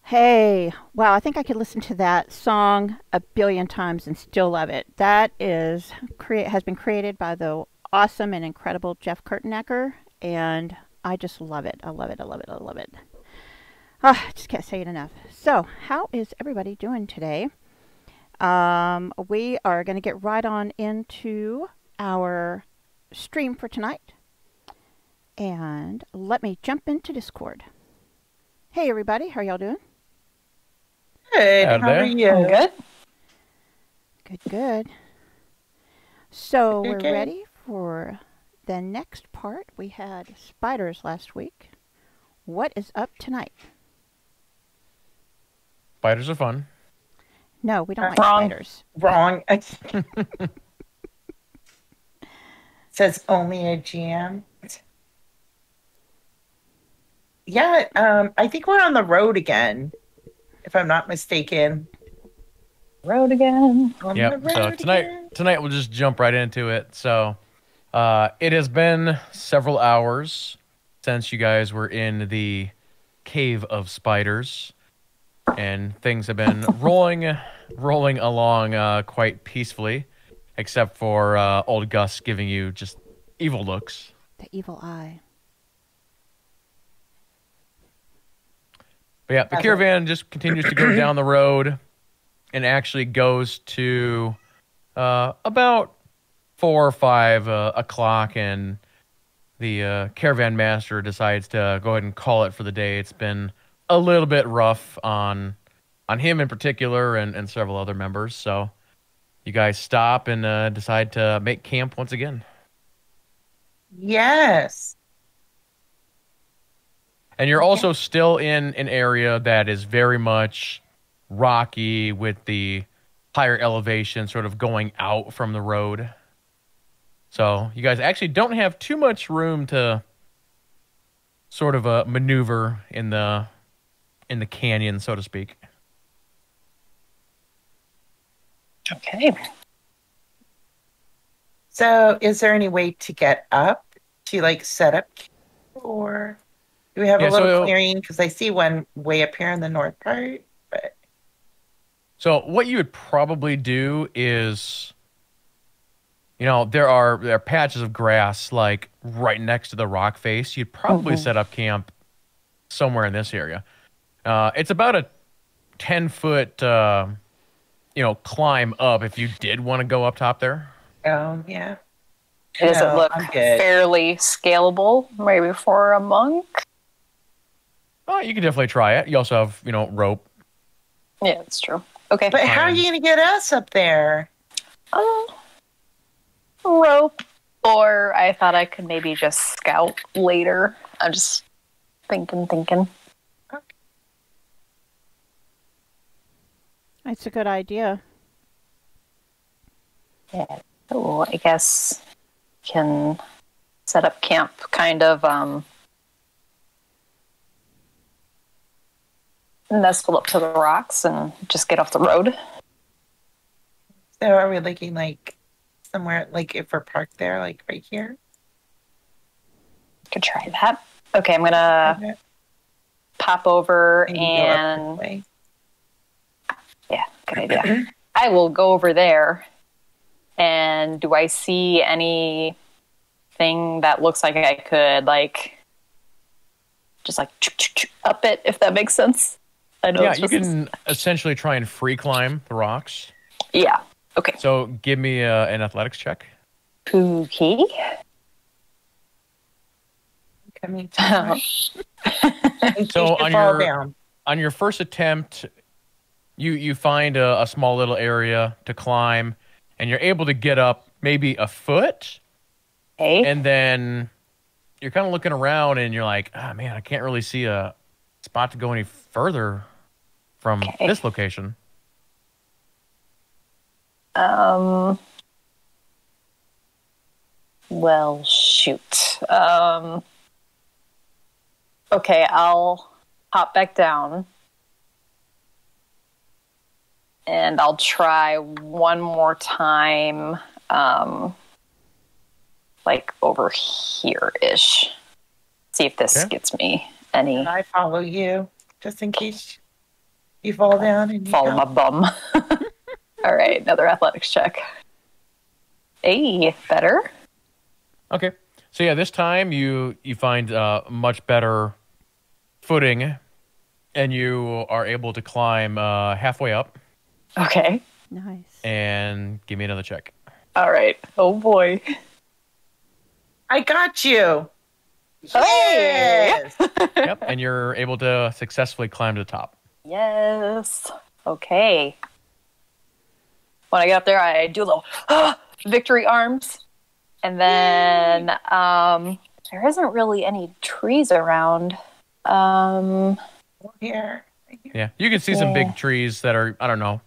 Hey, wow, I think I could listen to that song a billion times and still love it. That is has been created by the awesome and incredible Jeff Kurtenacker, and I just love it. I love it. I love it. I love it. I just can't say it enough. So, how is everybody doing today? We are going to get right on into our stream for tonight. And let me jump into Discord. Hey, everybody. How are y'all doing? Good. How are you? I'm good. Good, good. So we're ready for the next part. We had spiders last week. What is up tonight? Spiders are fun. No, we don't like spiders. Wrong. Says only a GM. Yeah, I think we're on the road again, if I'm not mistaken. Road again. Yep. So tonight we'll just jump right into it. So it has been several hours since you guys were in the cave of spiders, and things have been rolling along quite peacefully, except for old Gus giving you just evil looks. The evil eye. But yeah, the caravan just continues to go down the road and actually goes to about 4 or 5 o'clock, and the caravan master decides to go ahead and call it for the day. It's been a little bit rough on him in particular and several other members. So you guys stop and decide to make camp once again. Yes. And you're also still in an area that is very much rocky with the higher elevation sort of going out from the road. So you guys actually don't have too much room to sort of maneuver in the canyon, so to speak. Okay. So is there any way to get up to like set up or do we have a little clearing? Because I see one way up here in the north part. But so what you would probably do is, there are patches of grass like right next to the rock face. You'd probably set up camp somewhere in this area. It's about a 10-foot, climb up if you did want to go up top there. Yeah. Does it look fairly scalable, maybe for a monk? Oh, you can definitely try it. You also have, rope. Yeah, that's true. Okay. But how are you going to get us up there? Rope. Or I thought I could maybe just scout later. I'm just thinking. Okay. That's a good idea. Yeah. So I guess can set up camp kind of nestled up to the rocks and just get off the road. So are we looking like somewhere, like if we're parked there, like right here? Could try that. Okay, I'm gonna pop over and yeah, good idea. I will go over there. And do I see anything that looks like I could just up it, if that makes sense? I know. Yeah, you can essentially try and free climb the rocks. Yeah. Okay. So give me an athletics check. Okay. Coming so on your first attempt, you find a small little area to climb, and you're able to get up maybe a foot. Okay. And then you're kind of looking around, and you're like, oh, man, I can't really see a spot to go any further from this location. Well, shoot. Okay, I'll hop back down. And I'll try one more time, over here-ish. See if this gets me any... And I follow you, just in case you fall down. And follow my bum. All right, another athletics check. Hey, better. Okay. So yeah, this time you find much better footing, and you are able to climb halfway up. Okay. Nice. And give me another check. All right. Oh boy. I got you. Hey! Yes. Yep. And you're able to successfully climb to the top. Yes. Okay. When I get up there, I do a little victory arms. And then there isn't really any trees around. Here. Yeah. You can see some big trees that are, I don't know,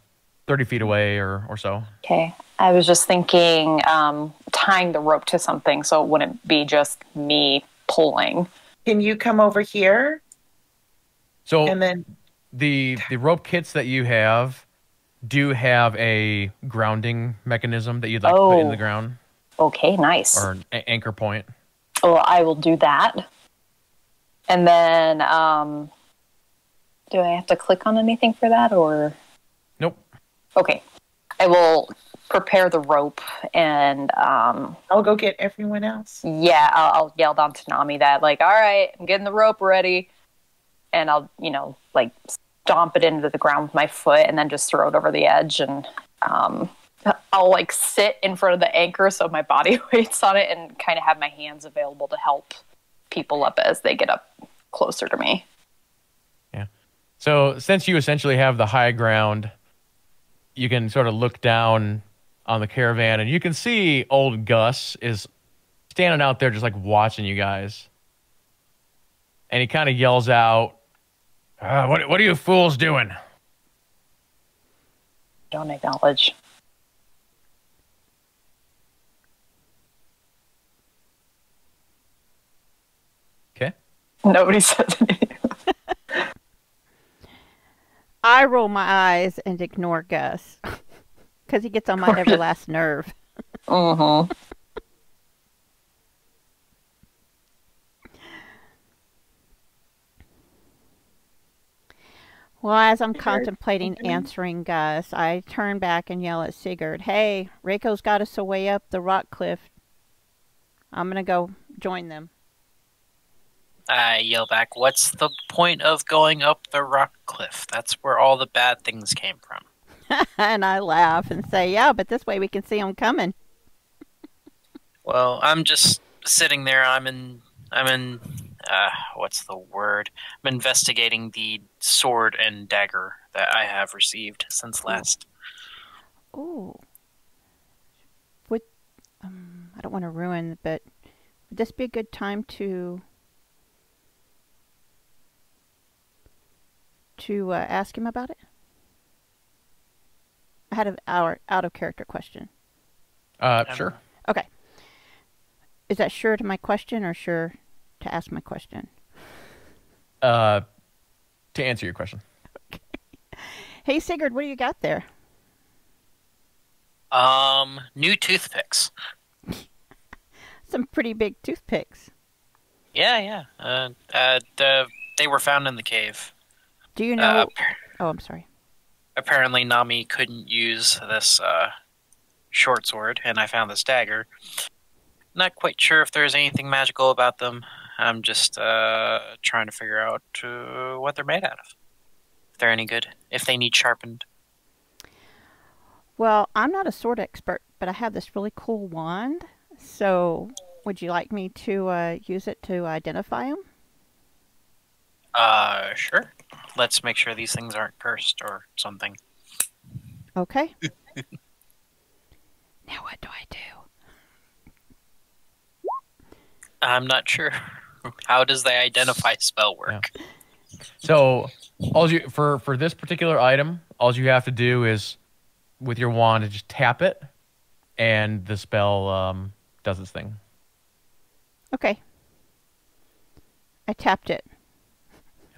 30 feet away or so. Okay. I was just thinking tying the rope to something so it wouldn't be just me pulling. Can you come over here? So and then the rope kits that you have do have a grounding mechanism that you'd like to put in the ground. Okay, nice. Or an anchor point. Well, I will do that. And then do I have to click on anything for that or? Nope. Okay. I will prepare the rope and I'll go get everyone else. Yeah, I'll yell down to Nami that all right, I'm getting the rope ready, and I'll stomp it into the ground with my foot and then just throw it over the edge and I'll like sit in front of the anchor so my body weight's on it and kind of have my hands available to help people up as they get up closer to me. Yeah. So since you essentially have the high ground, you can sort of look down on the caravan and you can see old Gus is standing out there just like watching you guys. And he kind of yells out, what are you fools doing? Don't acknowledge. Okay. Nobody says anything. I roll my eyes and ignore Gus because he gets on my every last nerve. Mm-hmm. Well, as I'm contemplating answering Gus, I turn back and yell at Sigurd, "Hey, Reiko's got us away up the rock cliff. I'm going to go join them." I yell back, "What's the point of going up the rock cliff? That's where all the bad things came from." And I laugh and say, "Yeah, but this way we can see them coming." Well, I'm just sitting there. I'm in what's the word? I'm investigating the sword and dagger that I have received since last. Ooh. Would I don't want to ruin, but would this be a good time to ask him about it? I had an out of character question. Sure. Okay. Is that sure to my question or sure to ask my question? To answer your question. Okay. Hey, Sigurd, what do you got there? New toothpicks. Some pretty big toothpicks. Yeah. They were found in the cave. Do you know? Oh, I'm sorry. Apparently, Nami couldn't use this short sword, and I found this dagger. Not quite sure if there's anything magical about them. I'm just trying to figure out what they're made out of. If they're any good. If they need sharpened. Well, I'm not a sword expert, but I have this really cool wand. So, would you like me to use it to identify them? Sure. Let's make sure these things aren't cursed or something. Okay. Now what do I do? I'm not sure. How does the identify spell work? Yeah. So, for this particular item, all you have to do is, with your wand, just tap it, and the spell does its thing. Okay. I tapped it.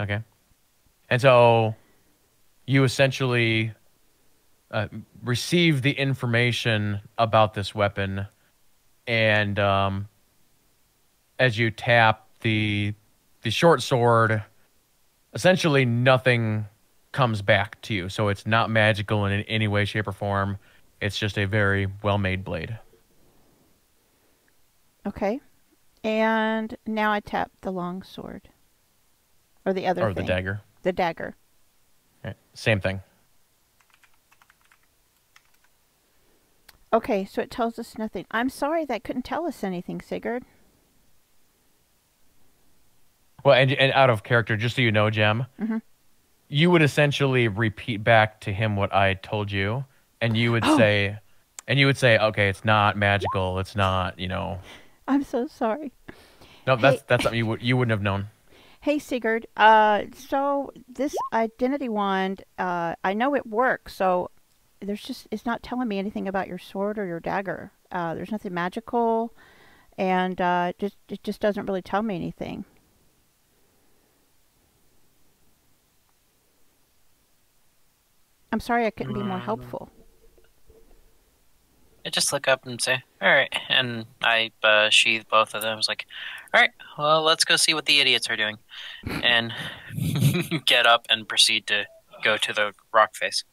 Okay. And so, you essentially receive the information about this weapon, and as you tap the short sword, essentially nothing comes back to you. So it's not magical in any way, shape, or form. It's just a very well-made blade. Okay. And now I tap the long sword. Or the other thing. Or the dagger. The dagger. Right. Same thing. Okay, so it tells us nothing. I'm sorry that couldn't tell us anything, Sigurd. Well, and out of character, just so you know, Jem, you would essentially repeat back to him what I told you, and you would say, okay, it's not magical, it's not, I'm so sorry. No, that's something you wouldn't have known. Hey, Sigurd. So this identity wand, I know it works. So it's not telling me anything about your sword or your dagger. There's nothing magical, and it just doesn't really tell me anything. I'm sorry I couldn't be more helpful. I just look up and say, all right. And I sheathe both of them. I was like, all right, well, let's go see what the idiots are doing. And get up and proceed to go to the rock face.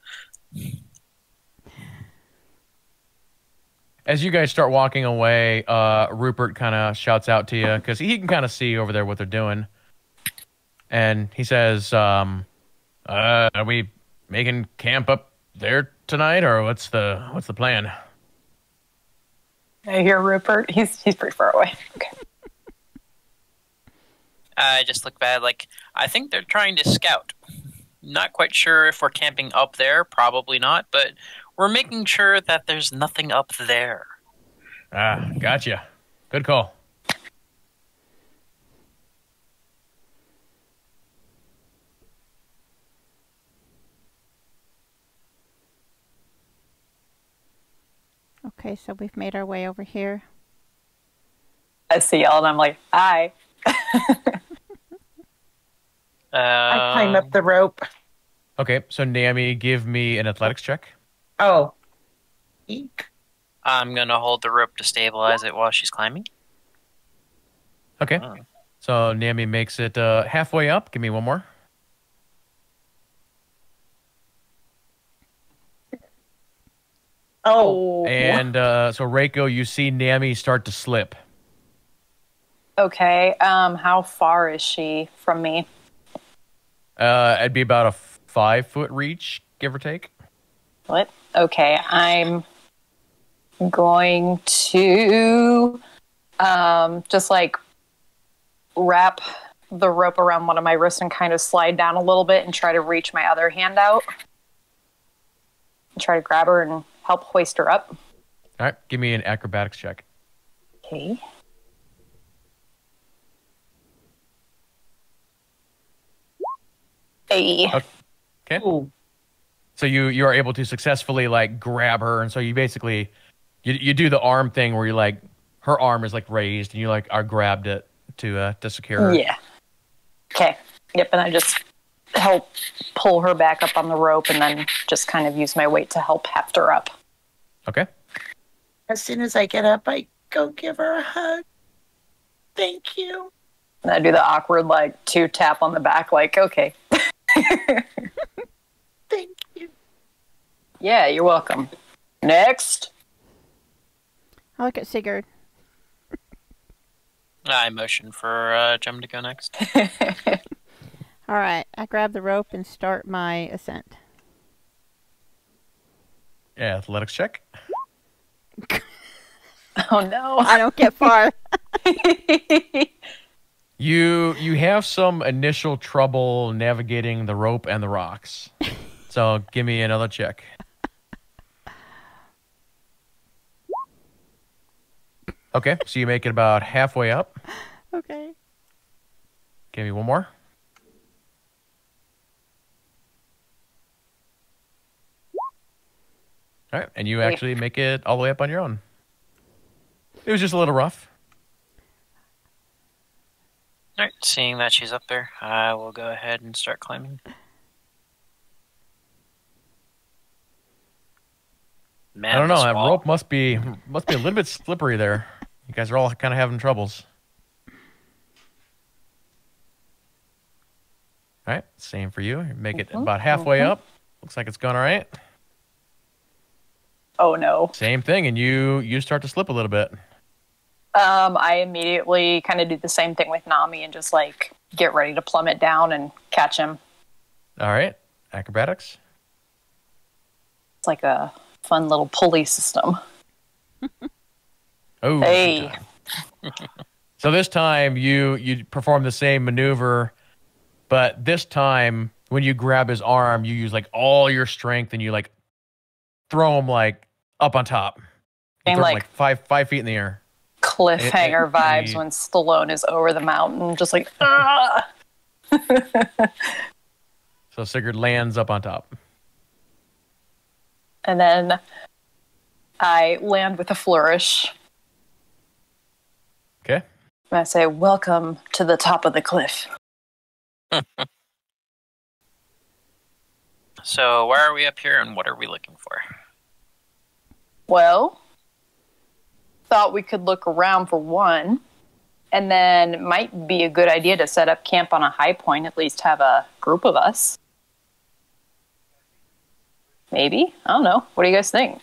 As you guys start walking away, Rupert kind of shouts out to you because he can kind of see over there what they're doing. And he says, are we making camp up there tonight, or what's the plan? I hear Rupert. He's pretty far away. Okay. I just look bad. Like, I think they're trying to scout. Not quite sure if we're camping up there. Probably not, but we're making sure that there's nothing up there. Ah, gotcha. Good call. Okay, so we've made our way over here. I see y'all, and I'm like, hi. I climb up the rope. Okay, so Nami, give me an athletics check. Oh. Eek. I'm going to hold the rope to stabilize it while she's climbing. Okay. Oh. So Nami makes it halfway up. Give me one more. Oh. And so Reiko, you see Nami start to slip. Okay. How far is she from me? It'd be about a 5-foot reach, give or take. What? Okay, I'm going to just like wrap the rope around one of my wrists and kind of slide down a little bit and try to reach my other hand out. And try to grab her and help hoist her up. All right, give me an acrobatics check. Okay. Hey. Okay. Ooh. So you are able to successfully like grab her, and so you basically you do the arm thing where you like her arm is like raised and you like are grabbed it to secure her. Yeah. Okay. Yep, and I just help pull her back up on the rope and then just kind of use my weight to help heft her up. Okay. As soon as I get up, I go give her a hug. Thank you. And I do the awkward, like, 2 tap on the back, like, okay. Thank you. Yeah, you're welcome. Next. I look at Sigurd. I motion for Jem to go next. All right, I grab the rope and start my ascent. Yeah, athletics check. Oh, no. I don't get far. You have some initial trouble navigating the rope and the rocks. So give me another check. Okay, so you make it about halfway up. Okay. Give me one more. All right, and you actually make it all the way up on your own. It was just a little rough. All right, seeing that she's up there, I will go ahead and start climbing. Man, I don't know. this That wall. rope must be a little bit slippery there. You guys are all kind of having troubles. All right, same for you. Make it about halfway up. Looks like it's going all right. Oh, no. Same thing, and you start to slip a little bit. I immediately kind of do the same thing with Nami and just, like, get ready to plummet down and catch him. All right, acrobatics. It's like a fun little pulley system. Oh, Hey. So this time you perform the same maneuver, but this time when you grab his arm, you use like all your strength and you like throw him like up on top. You And throw him, like like 5 feet in the air. cliffhanger vibes you- when Stallone is over the mountain, just like, ah! So Sigurd lands up on top. And then I land with a flourish. Okay. And I say, welcome to the top of the cliff. So why are we up here and what are we looking for? Well, thought we could look around for one, and then it might be a good idea to set up camp on a high point, at least have a group of us. Maybe? I don't know. What do you guys think?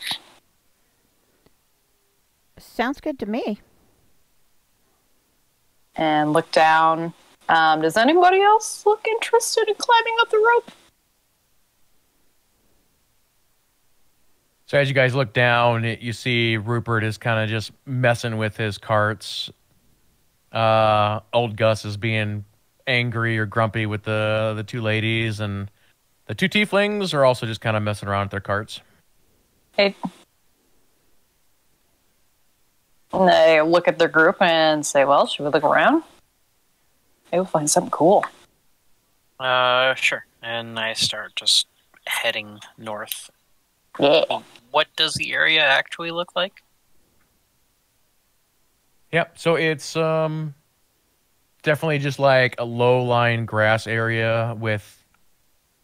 Sounds good to me. And look down. Does anybody else look interested in climbing up the rope? So as you guys look down, you see Rupert is kind of just messing with his carts. Old Gus is being angry or grumpy with the two ladies, and the two tieflings are also just kind of messing around with their carts. Hey. And they look at their group and say, well, should we look around? Maybe we'll find something cool. Sure. And I start just heading north. Yeah. What does the area actually look like? Yep. So it's definitely just like a low-lying grass area with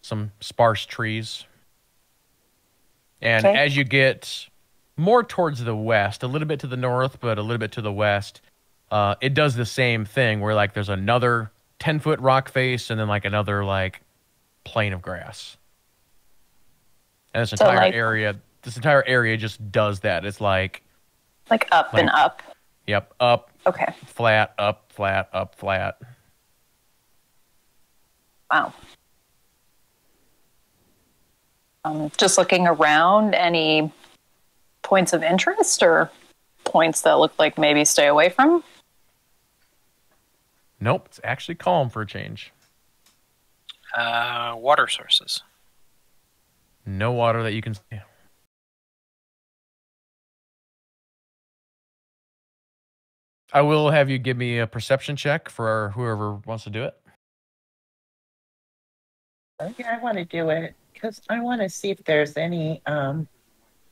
some sparse trees. And as you get more towards the west, a little bit to the north, but a little bit to the west, it does the same thing where like there's another 10-foot rock face and then like another like plane of grass. And this entire area just does that. It's like up and up. Yep, up. Okay. Flat, up, flat, up, flat. Wow. Just looking around, any points of interest or points that look like maybe stay away from? Nope, it's actually calm for a change. Water sources. No water that you can see. I will have you give me a perception check for whoever wants to do it. Okay, I want to do it because I want to see if there's any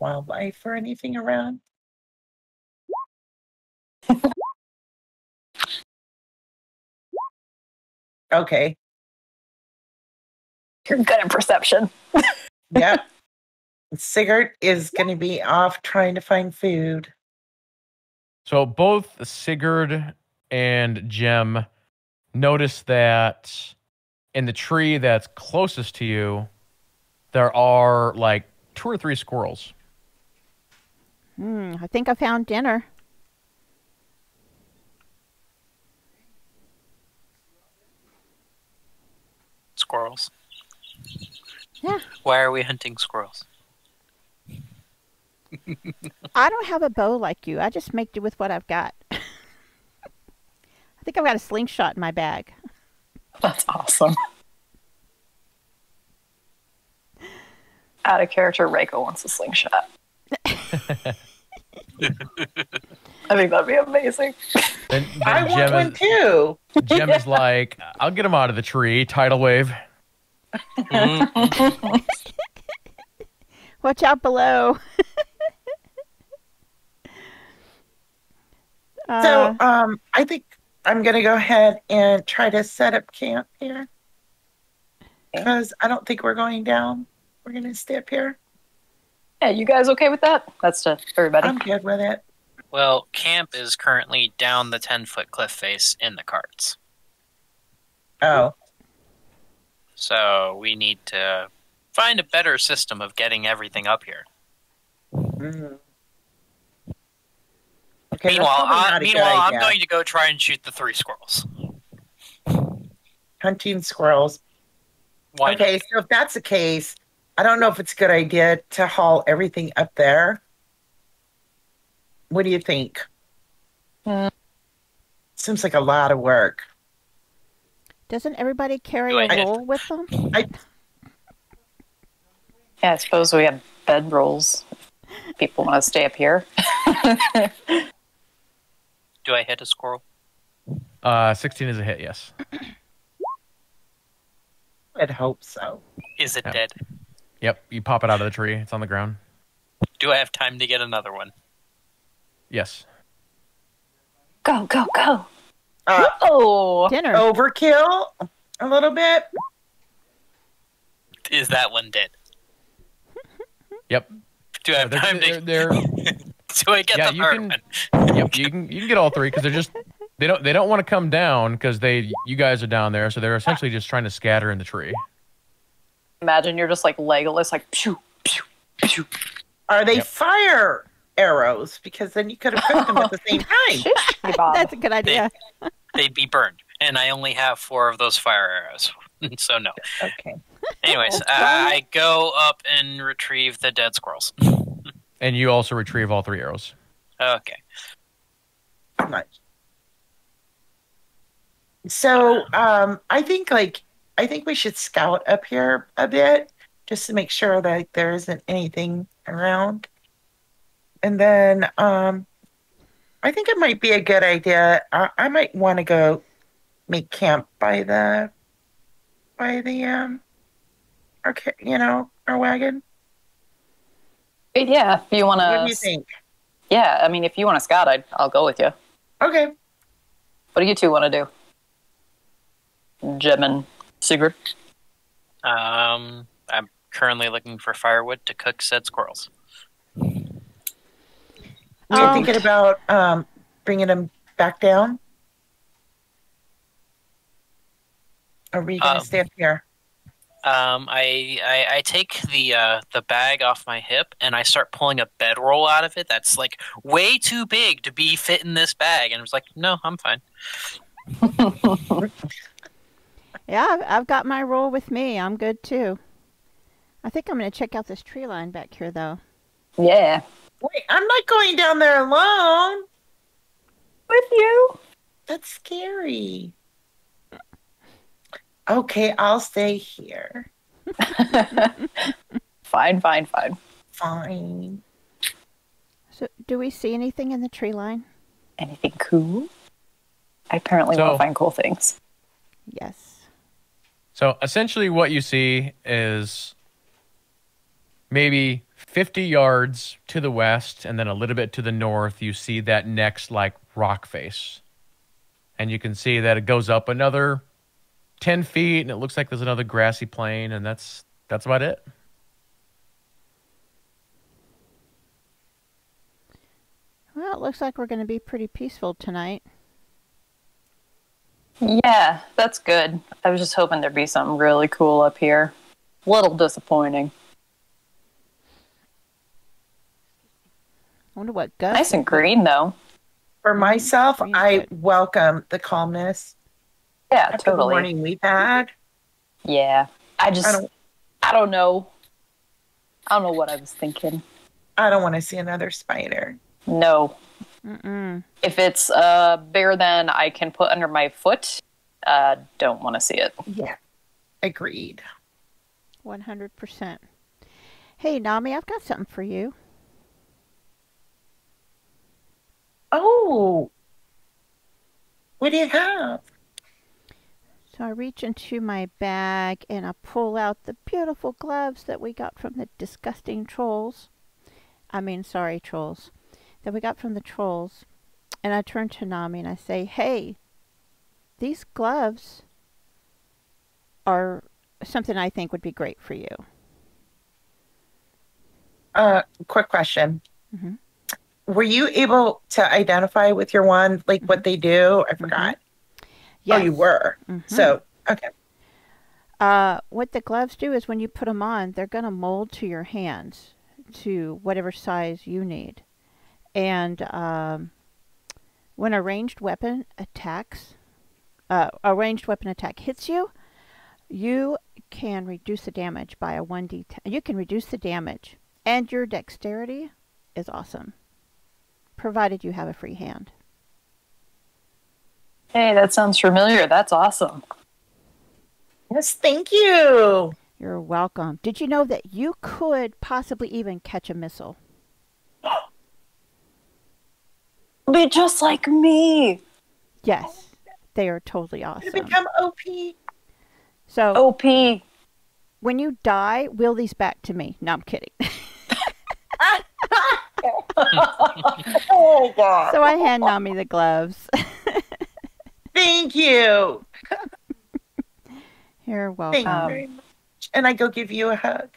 wildlife or anything around. Okay. You're good at perception. Yep. Sigurd is going to be off trying to find food. So both Sigurd and Jem notice that in the tree that's closest to you, there are like 2 or 3 squirrels. I think I found dinner. Squirrels. Yeah. Why are we hunting squirrels? I don't have a bow like you. I just make do with what I've got. I think I've got a slingshot in my bag. That's awesome. Out of character, Reiko wants a slingshot. I think that'd be amazing. Then I want one too. Jem is like, I'll get him out of the tree. Tidal wave. Watch out below. So, I think I'm going to go ahead and try to set up camp here. Because I don't think we're going down. We're going to stay up here. Yeah, you guys okay with that? That's to everybody. I'm good with it. Well, camp is currently down the 10-foot cliff face in the carts. Oh. So we need to find a better system of getting everything up here. Mm-hmm. Okay, Meanwhile, I'm going to go try and shoot the 3 squirrels. Hunting squirrels. Why okay, not? so if that's the case, I don't know if it's a good idea to haul everything up there. What do you think? Seems like a lot of work. Doesn't everybody carry a roll with them? Yeah, I suppose we have bed rolls. People want to stay up here. Do I hit a squirrel? 16 is a hit, yes. I'd hope so. Is it dead? Yep, you pop it out of the tree. It's on the ground. Do I have time to get another one? Yes. Go, go, go. Oh, dinner. Overkill a little bit. Is that one dead? Yep. Do I have time to... Do I get the third one? Yep, you can get all 3 because they're just they don't want to come down because you guys are down there, so they're essentially just trying to scatter in the tree. Imagine you're just like Legolas, like pew, pew, pew. Are they fire arrows? Because then you could have cooked them at the same time. That's a good idea. They'd be burned, and I only have 4 of those fire arrows, so no. Okay. Anyways, I go up and retrieve the dead squirrels. And you also retrieve all 3 arrows. Okay. Nice. So, I think we should scout up here a bit just to make sure that there isn't anything around. And then, I think it might be a good idea. I might want to go make camp by the our wagon. Yeah, if you want to. What do you think? Yeah, I mean, if you want to scout, I'll go with you. Okay. What do you two want to do? Jem and Sigrid? I'm currently looking for firewood to cook said squirrels. You're thinking about bringing them back down? Or are you going to stay up here? I take the bag off my hip and I start pulling a bedroll out of it that's like way too big to be fit in this bag, and I was like, no, I'm fine. Yeah, I've got my roll with me. I'm good too. I think I'm going to check out this tree line back here, though. Yeah. Wait, I'm not going down there alone. With you? That's scary. Okay, I'll stay here. Fine. Fine. So, do we see anything in the tree line? Anything cool? I apparently want to find cool things. Yes. So essentially what you see is maybe 50 yards to the west and then a little bit to the north, you see that next like rock face. And you can see that it goes up another 10 feet and it looks like there's another grassy plain, and that's about it. Well, it looks like we're going to be pretty peaceful tonight. Yeah, that's good. I was just hoping there'd be something really cool up here. A little disappointing. I wonder what Gus. Nice and green, though. For myself, Green's I good. welcome the calmness. Yeah, After the totally. morning we've had. Yeah, I don't know. I don't know what I was thinking. I don't want to see another spider. No. Mm-mm. If it's bigger than I can put under my foot, don't want to see it. Yeah. Agreed. 100%. Hey, Nami, I've got something for you. Oh. What do you have? So I reach into my bag and I pull out the beautiful gloves that we got from the disgusting trolls. Trolls. That we got from the trolls. And I turn to Nami and I say, hey, these gloves are something I think would be great for you. Quick question. Mm-hmm. Were you able to identify with your one, like what they do? I forgot. Yes. Oh, you were. Mm-hmm. So, okay. What the gloves do is when you put them on, they're going to mold to your hands to whatever size you need. And when a ranged weapon attack hits you, you can reduce the damage by a 1d10. You can reduce the damage, and your dexterity is awesome, provided you have a free hand. Hey, that sounds familiar. That's awesome. Yes, thank you. You're welcome. Did you know that you could possibly even catch a missile? Be just like me. Yes, they are totally awesome. You become OP. So, OP. when you die, wheel these back to me. No, I'm kidding. Oh, God. So I hand Nami the gloves. Thank you. You're Thank you welcome. very much. And I go give you a hug.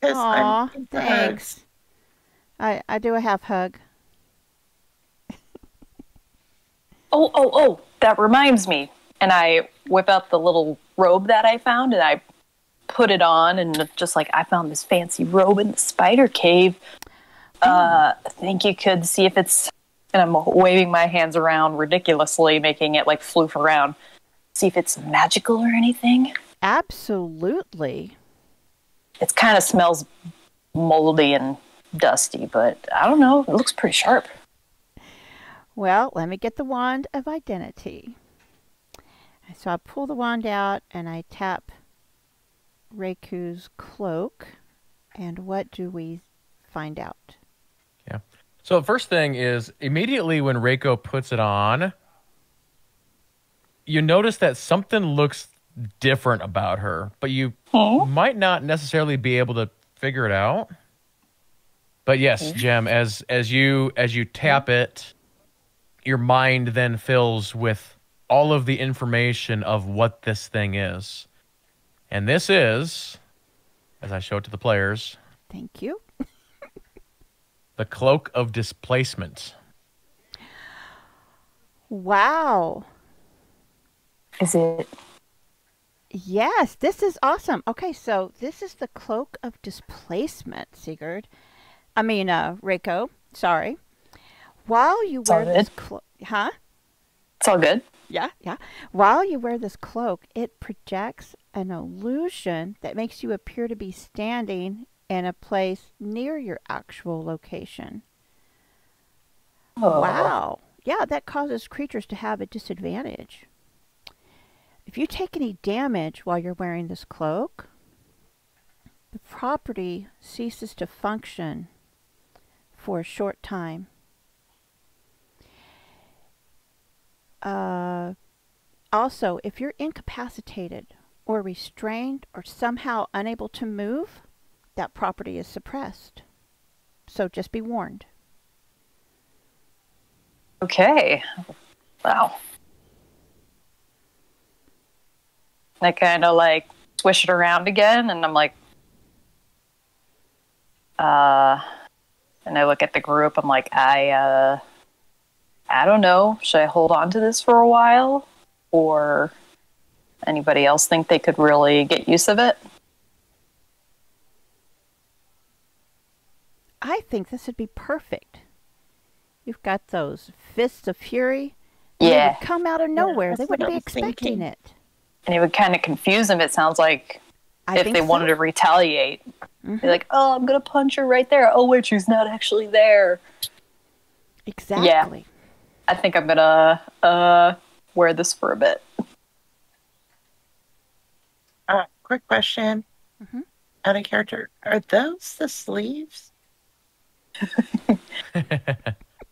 'Cause Aw, I'm into thanks. I do a half hug. Oh, that reminds me. And I whip out the little robe that I found and I put it on, and just like I found this fancy robe in the spider cave. I think you could see if it's, and I'm waving my hands around ridiculously, making it like floof around. See if it's magical or anything. Absolutely. It kind of smells moldy and dusty, but I don't know. It looks pretty sharp. Well, let me get the wand of identity. So I pull the wand out and I tap Reiku's cloak. And what do we find out? Yeah. So the first thing is immediately when Reiko puts it on, you notice that something looks different about her, but you might not necessarily be able to figure it out. But yes, Jem, as you tap it, your mind then fills with all of the information of what this thing is. And this is, as I show it to the players, thank you, the Cloak of Displacement. Wow. Is it? Yes, this is awesome. Okay, so this is the Cloak of Displacement, Reiko. Sorry. While you wear this cloak, huh? It's all good. Yeah. While you wear this cloak, it projects an illusion that makes you appear to be standing in a place near your actual location. Oh. Wow. Yeah, that causes creatures to have a disadvantage. If you take any damage while you're wearing this cloak, the property ceases to function for a short time. Also, if you're incapacitated or restrained or somehow unable to move, that property is suppressed. So just be warned. Okay. Wow. I kind of like swish it around again, and I'm like, and I look at the group. I'm like, I don't know. Should I hold on to this for a while, or anybody else think they could really get use of it? I think this would be perfect. You've got those fists of fury. Yeah. They would come out of nowhere. They wouldn't be what I was expecting thinking. it. And it would kind of confuse them. It sounds like I if think they so. wanted to retaliate. Mhm. They're like, oh, I'm going to punch her right there. Oh, wait, she's not actually there. Exactly. I think I'm going to wear this for a bit. Quick question. Mhm. Out of character, are those the sleeves?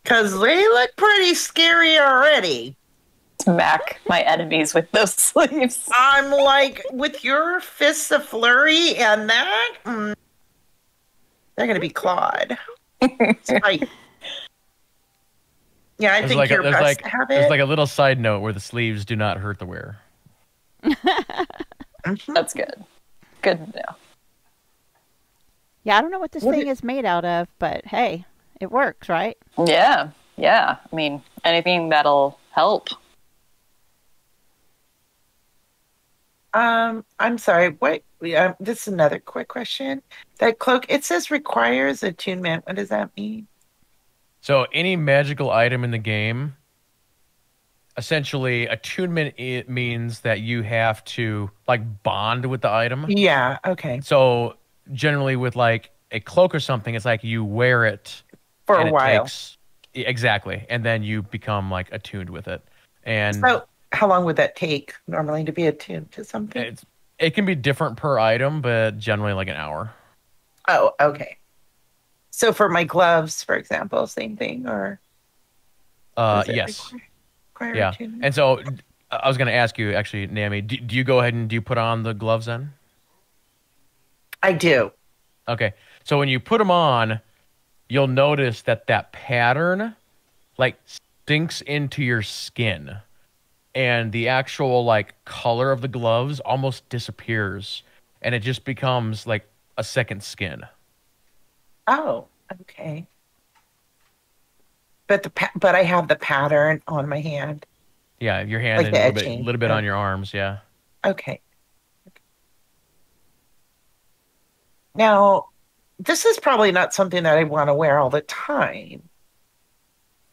Because they look pretty scary already. Smack my enemies with those sleeves. I'm like, with your fists of flurry and that, they're going to be clawed. Spite. Yeah, I think you're best to have there's it. like a little side note where the sleeves do not hurt the wearer. Mhm. That's good. Good to know. Yeah, I don't know what this What thing is made out of, but hey, it works, right? Yeah. I mean, anything that'll help. I'm sorry. What? This is another quick question. That cloak, it says requires attunement. What does that mean? So any magical item in the game, essentially attunement, it means that you have to like bond with the item. Yeah. Okay. So generally with like a cloak or something, it's like you wear it For and a while. Exactly, and then you become like attuned with it. And So, how long would that take normally to be attuned to something? it can be different per item, but generally like an hour. Oh, okay. So for my gloves, for example, same thing, or does it Yes. require Yeah. attunement? And so I was going to ask you, actually, Nami, do you go ahead and do you put on the gloves then? I do. Okay. So when you put them on, you'll notice that pattern like sinks into your skin, and the actual like color of the gloves almost disappears, and it just becomes like a second skin. Oh, okay. But but I have the pattern on my hand. Yeah, your hand Like and the a etching. little bit on your arms. Yeah. Okay. Now, this is probably not something that I want to wear all the time.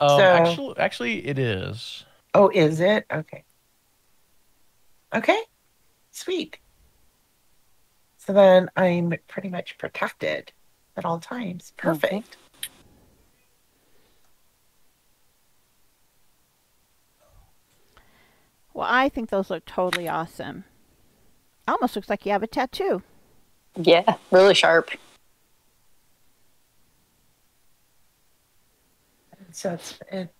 So- Actually, it is. Oh, is it? Okay. Okay. Sweet. So then I'm pretty much protected. at all times. Perfect. Well, I think those look totally awesome. Almost looks like you have a tattoo. Yeah, really sharp. So it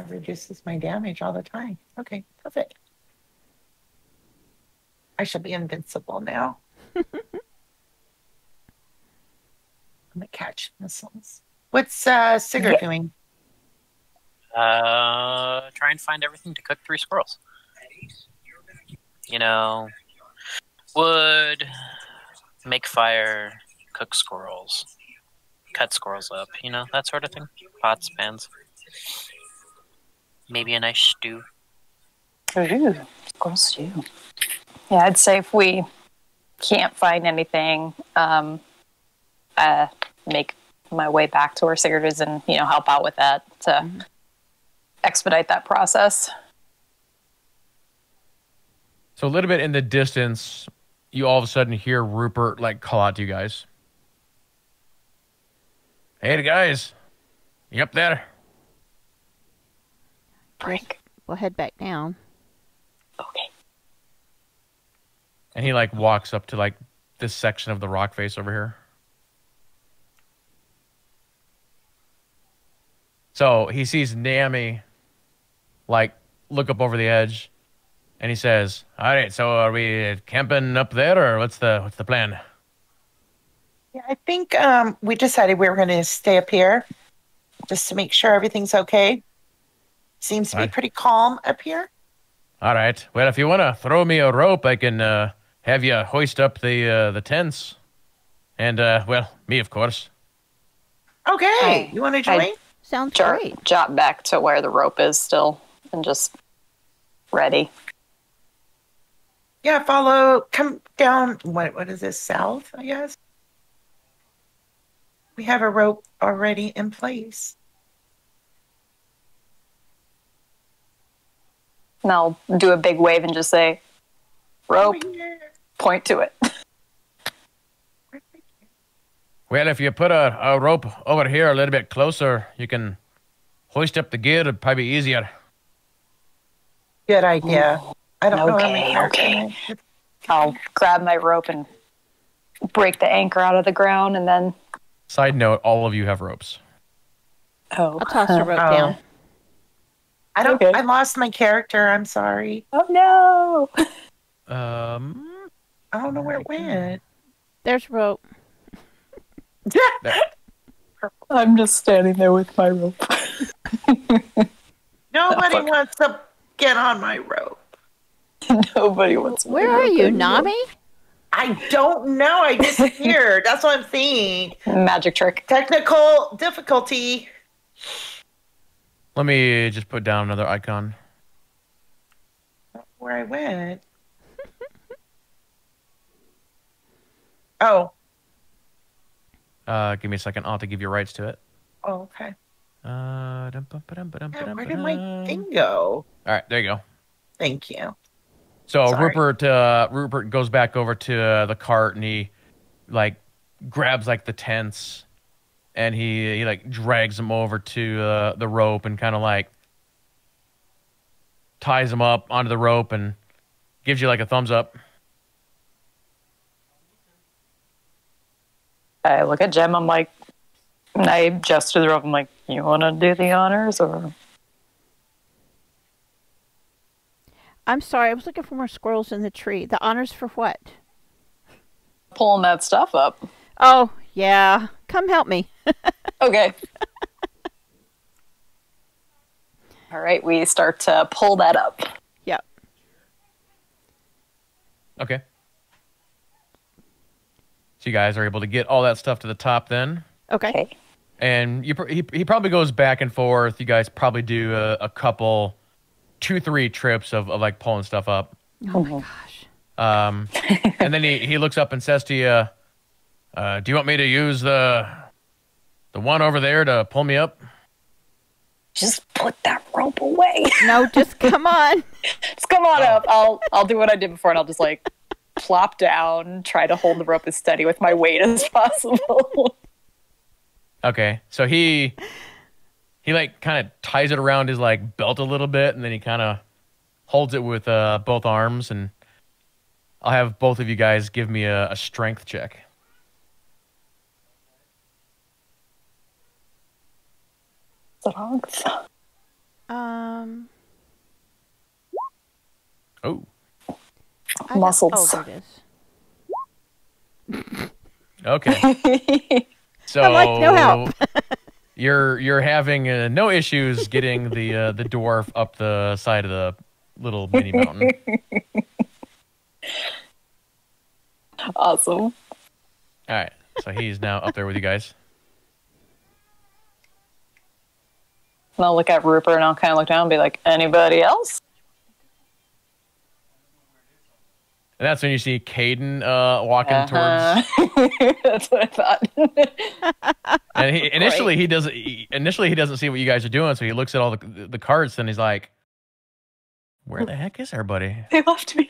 reduces my damage all the time. Okay, perfect. I should be invincible now. I'm gonna catch missiles. What's Sigurd doing? Try and find everything to cook 3 squirrels. You know, wood, make fire, cook squirrels, cut squirrels up, you know, that sort of thing. Pots, pans. Maybe a nice stew. Ooh, squirrel stew. Yeah, I'd say if we can't find anything, make my way back to where Sigurd is and, you know, help out with that to expedite that process. So a little bit in the distance, you all of a sudden hear Rupert like call out to you guys. Hey, guys, you up there? Break. We'll head back down. Okay. And he like walks up to like this section of the rock face over here. So he sees Nami like look up over the edge, and he says, "All right, so are we camping up there, or what's the plan?" Yeah, I think we decided we were going to stay up here just to make sure everything's okay. Seems to be pretty calm up here. All right. Well, if you want to throw me a rope, I can have you hoist up the tents, and well, me of course. Okay, you want to join? Sounds great. Jot back to where the rope is still and just ready. Yeah, come down. What is this, south, I guess? We have a rope already in place. And I'll do a big wave and just say, rope, point to it. Well, if you put a rope over here a little bit closer, you can hoist up the gear. It'd probably be easier. Good idea. I don't know how many Okay. I'll grab my rope and break the anchor out of the ground and then... Side note, all of you have ropes. Oh. I'll toss the rope down. I don't. Okay. I lost my character. I'm sorry. Oh no. I don't know where it went. There's rope. I'm just standing there with my rope. Nobody wants to get on my rope. Nobody wants. Where are you, Nami? I don't know. I disappeared. That's what I'm saying. Magic trick. Technical difficulty. Let me just put down another icon. Where I went. Oh. Give me a second. I'll have to give you rights to it. Oh, okay. Where did my thing go? All right, there you go. Thank you. So Sorry. Rupert goes back over to the cart and he like grabs like the tents and he like drags them over to the rope and kind of like ties them up onto the rope and gives you like a thumbs up. I look at Jem. I'm like, I gesture the rope. I'm like, you want to do the honors or? I'm sorry. I was looking for more squirrels in the tree. The honors for what? Pulling that stuff up. Oh, yeah. Come help me. Okay. All right. We start to pull that up. Yep. Okay. So you guys are able to get all that stuff to the top then. Okay. And he probably goes back and forth. You guys probably do a couple, 2-3 trips of like pulling stuff up. Oh my gosh. And then he looks up and says to you, do you want me to use the one over there to pull me up? Just put that rope away. No, just come on. Just come on up. I'll do what I did before and I'll just like plop down, try to hold the rope as steady with my weight as possible. Okay, so he like kind of ties it around his like belt a little bit, and then he kind of holds it with both arms, and I'll have both of you guys give me a strength check. Dogs. Um, Oh, Muscles. Oh, there it is. okay. So I'm like, no help. you're having no issues getting the dwarf up the side of the little mini mountain. Awesome. All right, so he's now up there with you guys. And I'll look at Rupert and I'll kind of look down and be like, anybody else? And that's when you see Caden walking towards. That's what I thought. And initially he doesn't see what you guys are doing, so he looks at all the cards and he's like, "Where the heck is everybody?" They left me.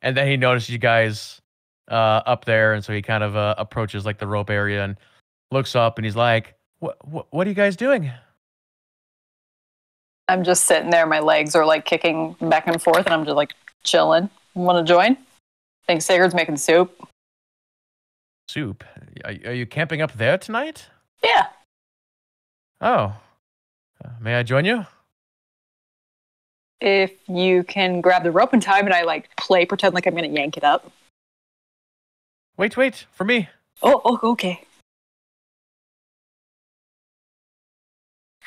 And then he notices you guys up there, and so he kind of approaches like the rope area and looks up, and he's like, "What are you guys doing?" I'm just sitting there. My legs are like kicking back and forth, and I'm just like chilling. Want to join? Think Sigurd's making soup. Soup? Are you camping up there tonight? Yeah. Oh, may I join you? If you can grab the rope in time, and I like pretend like I'm gonna yank it up. Wait, for me. Oh, okay.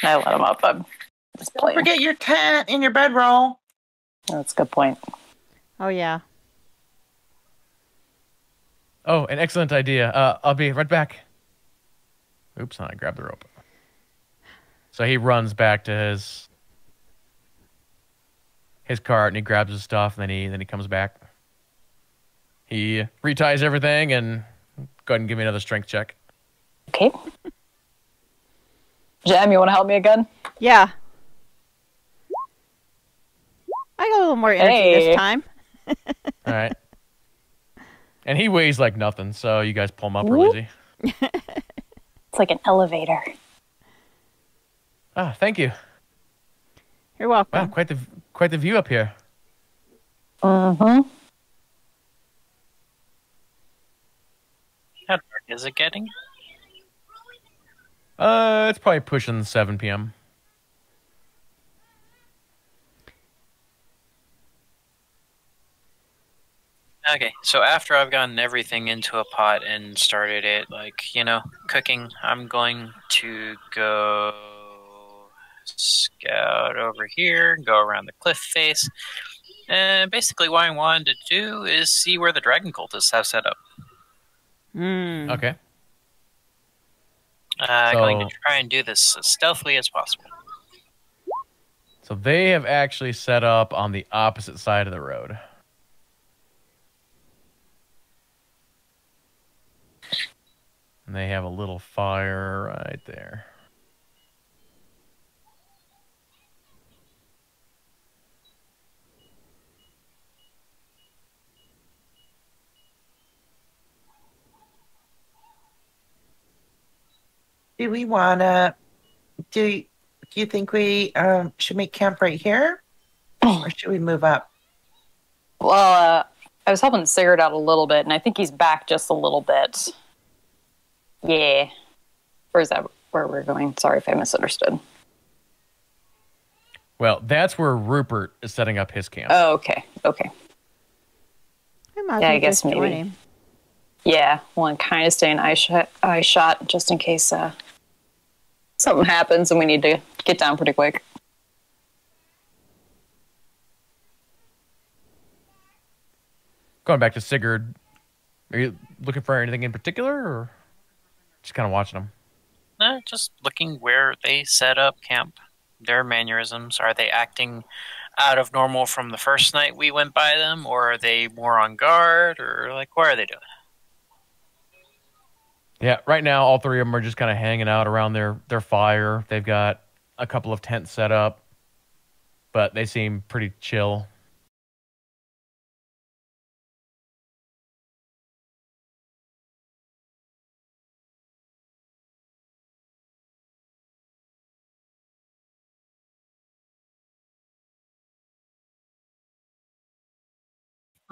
I let him up. I'm just Don't playing. forget your tent and your bedroll. That's a good point. Oh, yeah. Oh, an excellent idea. I'll be right back. Oops, I grabbed the rope. So he runs back to his cart and he grabs his stuff, and then he comes back. He reties everything, and go ahead and give me another strength check. Okay. Jam, you want to help me again? Yeah. I got a little more energy this time. All right. And he weighs like nothing, so you guys pull him up real easy. It's like an elevator. Ah, thank you. You're welcome. Wow, quite the view up here. Mm-hmm. How dark is it getting? It's probably pushing 7 p.m. Okay, so after I've gotten everything into a pot and started it, cooking, I'm going to go scout over here, go around the cliff face, and basically what I wanted to do is see where the dragon cultists have set up. Okay. Going to try and do this as stealthily as possible. So they have actually set up on the opposite side of the road. And they have a little fire right there. Do we want to, do you think we should make camp right here? Or should we move up? Well, I was helping Sigurd out a little bit, and I think he's back just a little bit. Yeah. Or is that where we're going? Sorry if I misunderstood. Well, that's where Rupert is setting up his camp. Oh, okay. I guess maybe. Join him. Yeah, well, I'm kind of staying eye shot just in case something happens and we need to get down pretty quick. Going back to Sigurd, are you looking for anything in particular, or just kind of watching them? No, just looking where they set up camp. Their mannerisms. Are they acting out of normal from the first night we went by them, or are they more on guard, or what are they doing? Yeah, right now all three of them are just kind of hanging out around their fire. They've got a couple of tents set up, but they seem pretty chill.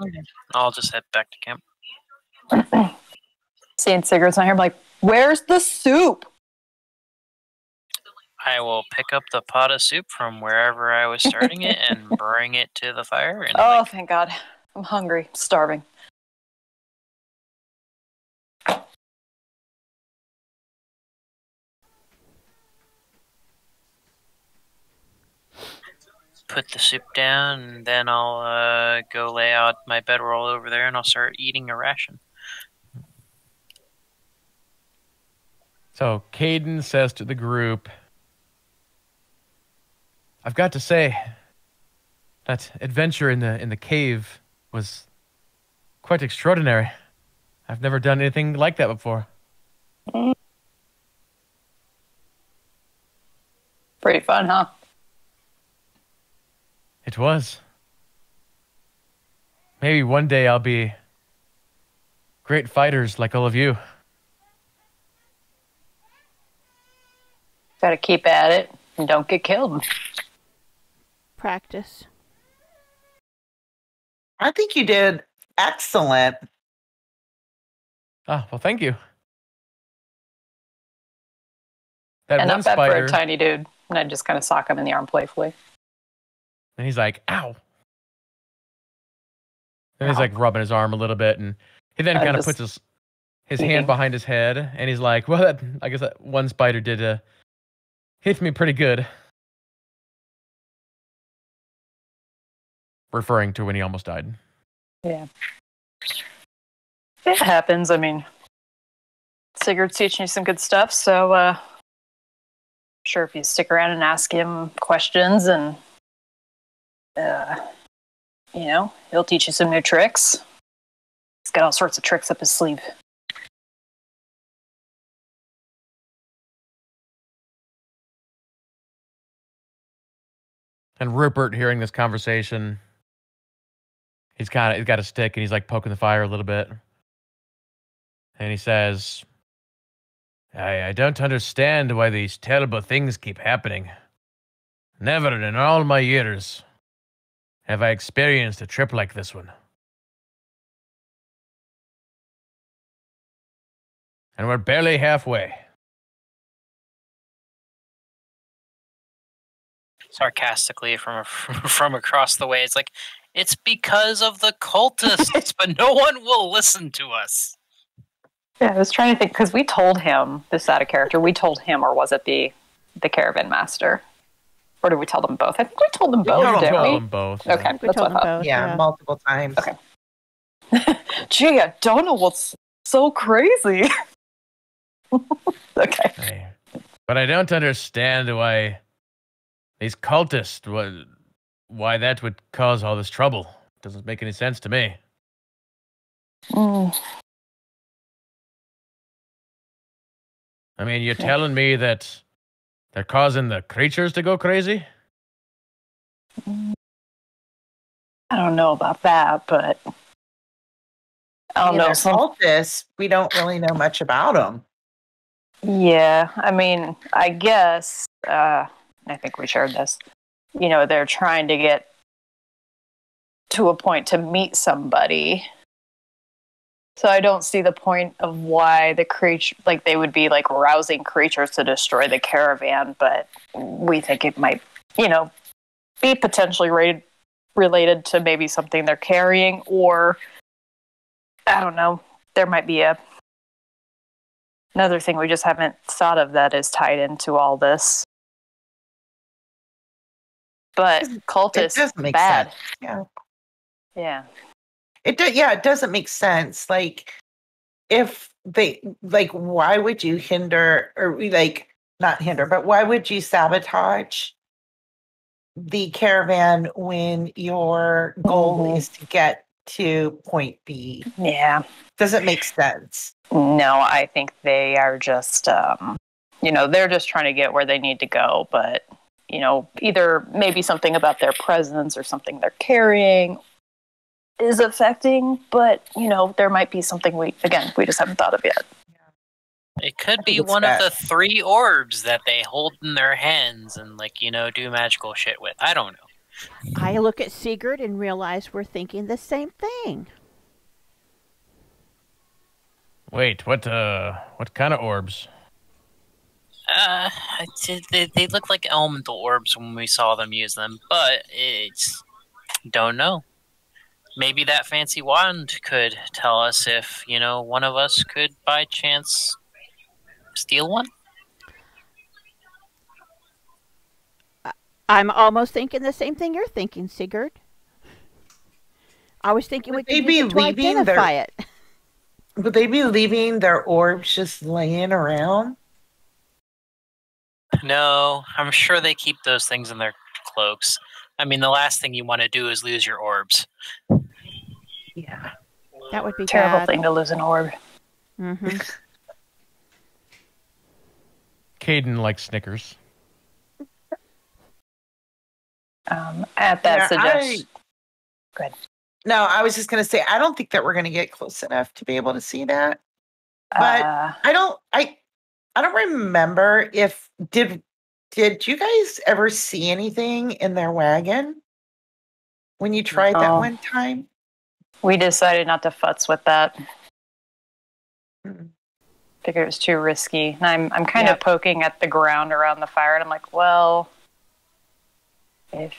Okay. I'll just head back to camp. Seeing cigarettes on here, I'm like, where's the soup? I will pick up the pot of soup from wherever I was starting it and bring it to the fire. And Oh, thank God. I'm hungry. Starving. put the soup down, and then I'll go lay out my bedroll over there, and I'll start eating a ration. So Caden says to the group, I've got to say, that adventure in the cave was quite extraordinary. I've never done anything like that before. Pretty fun, huh? It was. Maybe one day I'll be great fighters like all of you. Gotta keep at it and don't get killed. Practice. I think you did excellent. Ah, well, thank you. That And one not bad for spider, a tiny dude. And I just kind of sock him in the arm playfully. and he's like, ow. And he's like rubbing his arm a little bit, and he then kind of puts his hand behind his head, and he's like, well, I guess that one spider did hit me pretty good. Referring to when he almost died. Yeah. It happens. I mean, Sigurd's teaching you some good stuff, so sure if you stick around and ask him questions and you know, he'll teach you some new tricks. He's got all sorts of tricks up his sleeve. And Rupert, hearing this conversation, he's got a stick and he's like poking the fire a little bit. And he says, I don't understand why these terrible things keep happening. Never in all my years have I experienced a trip like this one. And we're barely halfway. Sarcastically from across the way, it's like, it's because of the cultists, but no one will listen to us. Yeah, I was trying to think, because we told him, this out of character, we told him, or was it the caravan master? Or did we tell them both? I think we told them both, didn't we? Told them both. Okay, We that's told what I them thought. both. Yeah, multiple times. Okay. Gee, I don't know what's so crazy. Okay. But I don't understand why these cultists, why that would cause all this trouble. Doesn't make any sense to me. Mm. I mean, you're telling me that they're causing the creatures to go crazy? I don't know about that, but I don't know. Cultists, we don't really know much about them. Yeah, I mean, I guess, I think we shared this, you know, they're trying to get to a point to meet somebody. So I don't see the point of why the creature, like they would be like rousing creatures to destroy the caravan, but we think it might, you know, be potentially related to maybe something they're carrying, or I don't know, there might be another thing we just haven't thought of that is tied into all this. But cultists, It doesn't make bad. sense. Yeah. Yeah. It doesn't make sense. Like, if they, like, why would you hinder, or like, not hinder, but why would you sabotage the caravan when your goal is to get to point B? Yeah. Doesn't make sense. No, I think they are just, you know, they're just trying to get where they need to go. But, you know, either maybe something about their presence or something they're carrying is affecting. But, you know, there might be something we just haven't thought of yet. It could be one of the 3 orbs that they hold in their hands and, like, you know, do magical shit with. I don't know. I look at Sigurd and realize we're thinking the same thing. Wait, what kind of orbs? Uh, they look like elemental orbs when we saw them use them, but it's don't know. Maybe that fancy wand could tell us if one of us could by chance steal one. I'm almost thinking the same thing you're thinking, Sigurd. I was thinking we Would could they be use it to leaving identify it. Would they be leaving their orbs just laying around? No, I'm sure they keep those things in their cloaks. I mean, the last thing you want to do is lose your orbs. Yeah. That would be Terrible bad. thing to lose an orb. Mm-hmm. Caden likes Snickers. At that suggestion. Go ahead. No, I was just going to say, I don't think that we're going to get close enough to be able to see that. But I don't remember if did you guys ever see anything in their wagon when you tried that one time? We decided not to futz with that. Mm. Figured it was too risky. And I'm kind of poking at the ground around the fire, and I'm like, well, let's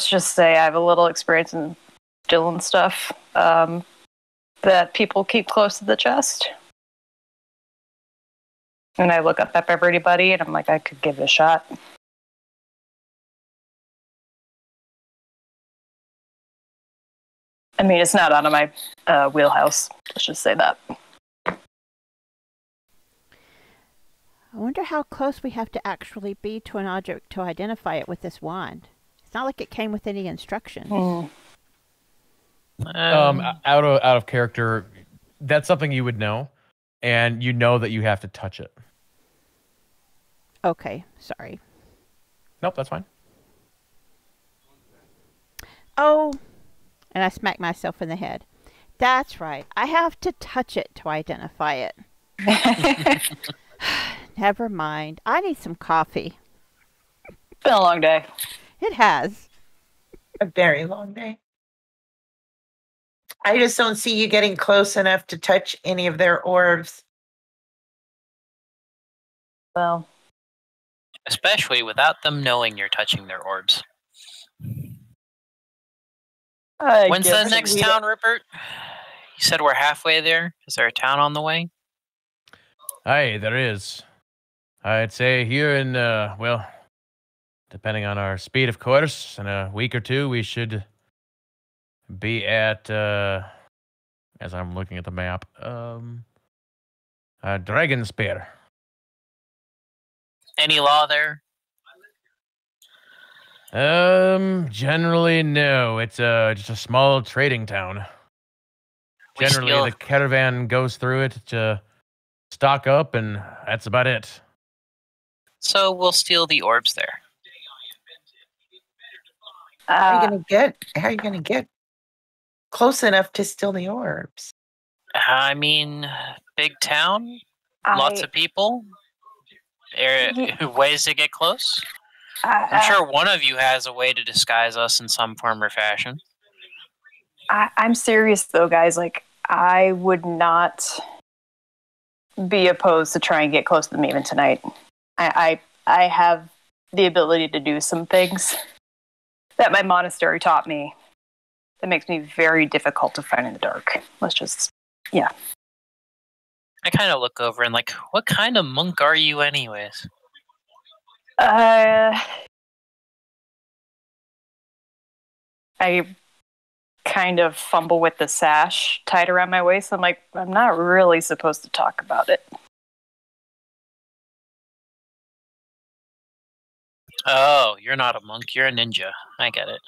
just say I have a little experience in stealing stuff that people keep close to the chest. And I look up at everybody, and I'm like, I could give it a shot. I mean, it's not out of my wheelhouse. Let's just say that. I wonder how close we have to actually be to an object to identify it with this wand. It's not like it came with any instructions. Out of character, that's something you would know, and you know that you have to touch it. Okay, sorry. Nope, that's fine. Oh, and I smacked myself in the head. That's right. I have to touch it to identify it. Never mind. I need some coffee. It's been a long day. It has. A very long day. I just don't see you getting close enough to touch any of their orbs. Well, Especially without them knowing you're touching their orbs. When's the next town, Rupert? You said we're halfway there. Is there a town on the way? Aye, there is. I'd say here in, well, depending on our speed, of course, in a week or two, we should be at, as I'm looking at the map, Dragon Spear. Any law there? Generally, no. It's just a small trading town. Generally, the caravan goes through it to stock up, and that's about it. So we'll steal the orbs there. How are you gonna get close enough to steal the orbs? I mean, big town, lots of people. Ways to get close. I'm sure one of you has a way to disguise us in some form or fashion. I'm serious though, guys. Like, I would not be opposed to try and get close to them even tonight. I have the ability to do some things that my monastery taught me that makes me very difficult to find in the dark. Let's just, yeah. I kind of look over and like, what kind of monk are you anyways? I kind of fumble with the sash tied around my waist. I'm like, I'm not really supposed to talk about it. Oh, you're not a monk. You're a ninja. I get it.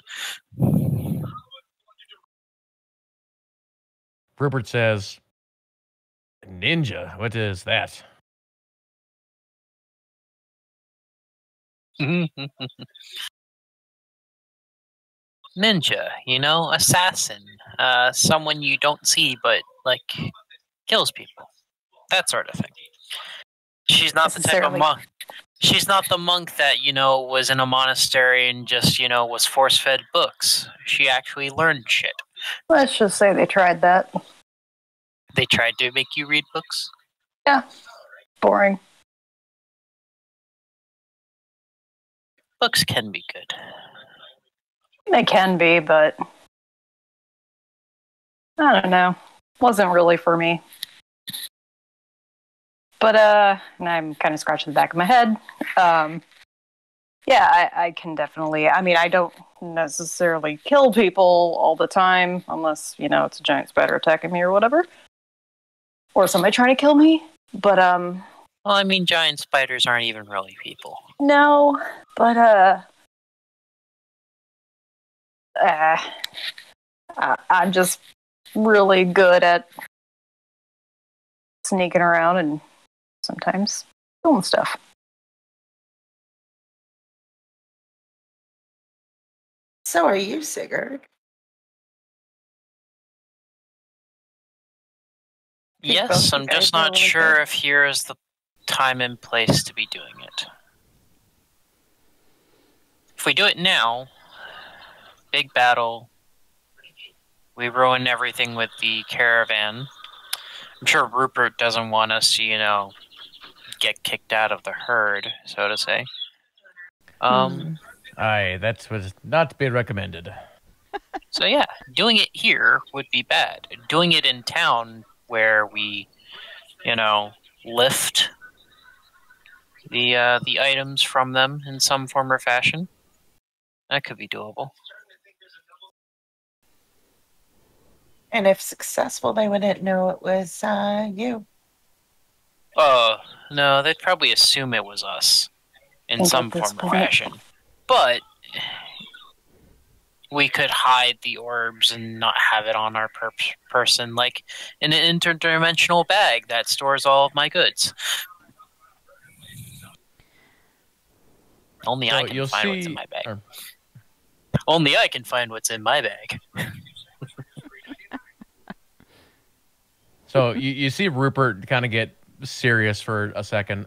Rupert says, "Ninja? What is that?" Ninja, assassin. Someone you don't see but, kills people. That sort of thing. She's not the type of monk. She's not the monk that, was in a monastery and just, was force-fed books. She actually learned shit. Let's just say they tried that. They tried to make you read books? Yeah. Boring. Books can be good. They can be, but I don't know. Wasn't really for me. But and I'm kind of scratching the back of my head. Yeah, I can definitely. I mean, I don't necessarily kill people all the time, unless it's a giant spider attacking me or whatever, or somebody trying to kill me. But Well, I mean, giant spiders aren't even really people. no. But I'm just really good at sneaking around and sometimes doing stuff. So are you, Sigurd? Yes, I'm just not sure if here is the time and place to be doing it. If we do it now, big battle, we ruin everything with the caravan. I'm sure Rupert doesn't want us to, get kicked out of the herd, so to say. Aye, that was not to be recommended. So yeah, doing it here would be bad. Doing it in town where we, lift the items from them in some form or fashion, that could be doable. And if successful, they wouldn't know it was you. No, they'd probably assume it was us in And some at this form or point- fashion. But we could hide the orbs and not have it on our person, like in an interdimensional bag that stores all of my goods. Only I can find what's in my bag. Only I can find what's in my bag. So you see Rupert kind of get serious for a second,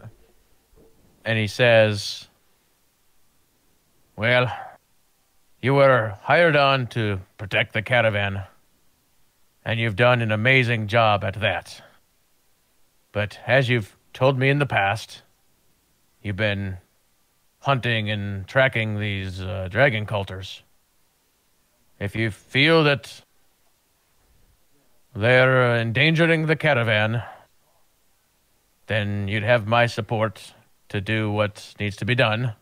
and he says, "Well, you were hired on to protect the caravan, and you've done an amazing job at that. But as you've told me in the past, you've been hunting and tracking these dragon culters. If you feel that they're endangering the caravan, then you'd have my support to do what needs to be done.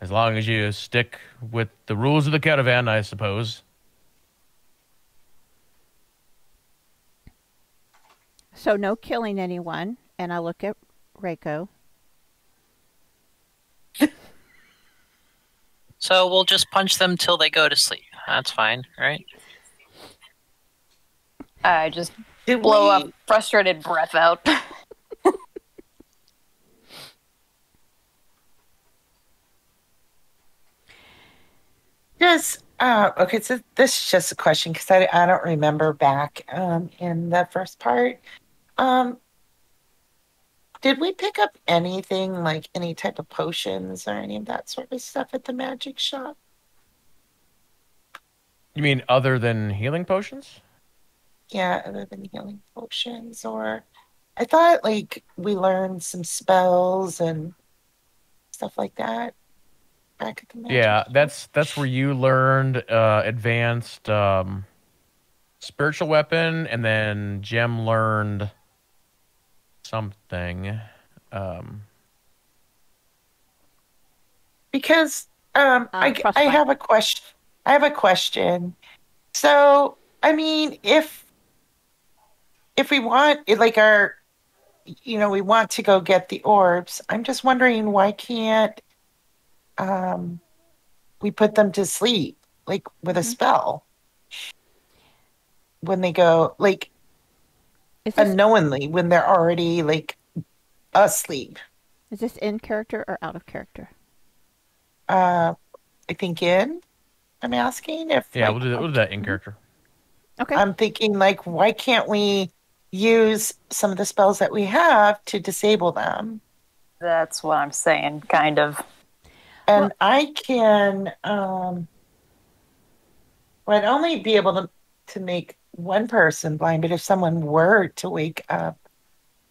As long as you stick with the rules of the caravan, I suppose." So no killing anyone, and I look at Reiko. So we'll just punch them till they go to sleep. That's fine, right? I just blow a frustrated breath out. Okay, so this is just a question because I don't remember back in the first part. Did we pick up anything like any type of potions or any of that sort of stuff at the magic shop? You mean other than healing potions? Yeah, other than healing potions, or I thought like we learned some spells and stuff like that back at the magic Yeah, shop. that's where you learned advanced spiritual weapon, and then Jem learned something. Because I Frostbite. have a question. I have a question. So, I mean, if we want like our we want to go get the orbs, I'm just wondering why can't we put them to sleep like with a spell when they go like Is this, unknowingly when they're already like asleep? is this in character or out of character? I think I'm asking if Yeah, like, we'll do that in character. Okay. I'm thinking like why can't we use some of the spells that we have to disable them? That's what I'm saying, kind of. And I can, I'd only be able to make one person blind, but if someone were to wake up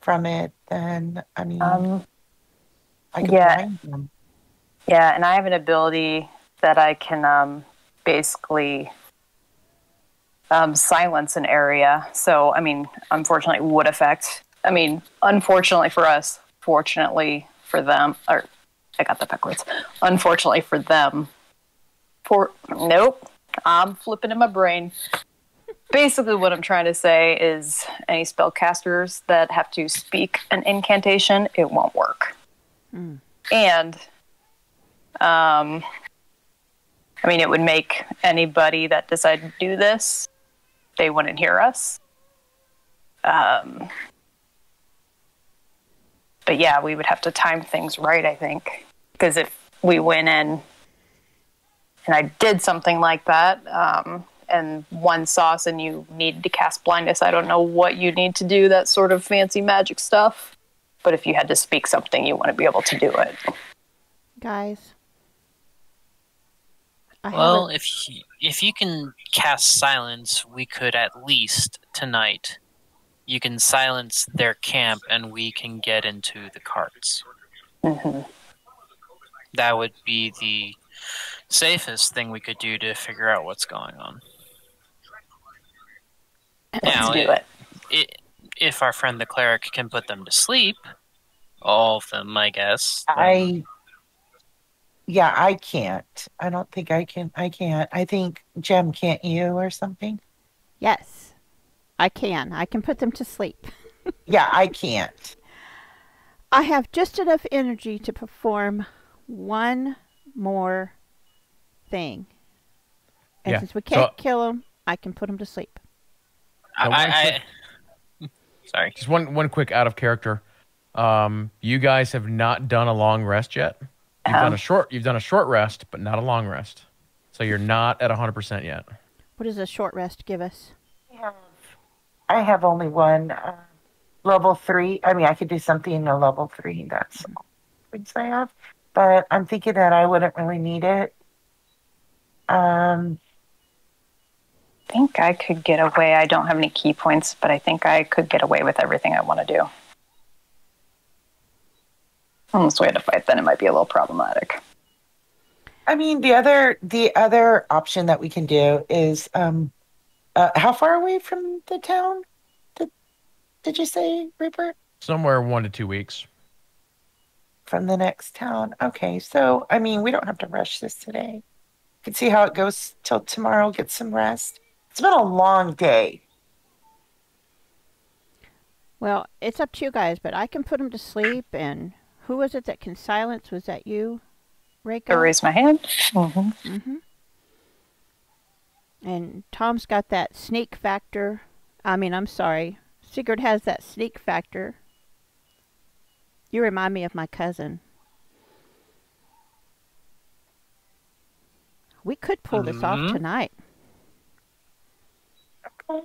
from it, then I mean, I could Yeah. blind them. Yeah, and I have an ability that I can basically silence an area. So, I mean, unfortunately, it would affect. I mean, unfortunately for us, fortunately for them, or I got that backwards. Unfortunately for them, nope, I'm flipping in my brain. Basically, what I'm trying to say is any spellcasters that have to speak an incantation, it won't work. And, I mean, it would make anybody that decided to do this, they wouldn't hear us. But yeah, we would have to time things right, I think. Because if we went in and I did something like that, and one sauce and you needed to cast blindness, I don't know what you need to do, that sort of fancy magic stuff. But if you had to speak something, you want to be able to do it. Guys. Well, if you can cast silence, we could at least tonight. You can silence their camp, and we can get into the carts. Mm-hmm. That would be the safest thing we could do to figure out what's going on. Let's do it. If our friend the cleric can put them to sleep, all of them, I guess. I can't. I don't think I can. I can't. I think, Jem, can't you or something? Yes, I can. I can put them to sleep. Yeah, I can't. I have just enough energy to perform one more thing. And since we can't kill them, I can put them to sleep. Sorry. Just one quick out of character. You guys have not done a long rest yet. You've done a short rest, but not a long rest. So you're not at 100% yet. What does a short rest give us? I have only one level 3. I mean, I could do something in a level 3. That's all things I have. But I'm thinking that I wouldn't really need it. I think I could get away. I don't have any key points, but I think I could get away with everything I want to do. Unless we had to fight, then it might be a little problematic. I mean, the other option that we can do is, how far away from the town did you say, Rupert? Somewhere 1 to 2 weeks. From the next town. Okay, so, I mean, we don't have to rush this today. We can see how it goes till tomorrow, get some rest. It's been a long day. Well, it's up to you guys, but I can put them to sleep. And who was it that can silence? Was that you, Reiko? I raise my hand. And Tom's got that sneak factor. I mean, I'm sorry. Sigurd has that sneak factor. You remind me of my cousin. We could pull this off tonight. Okay.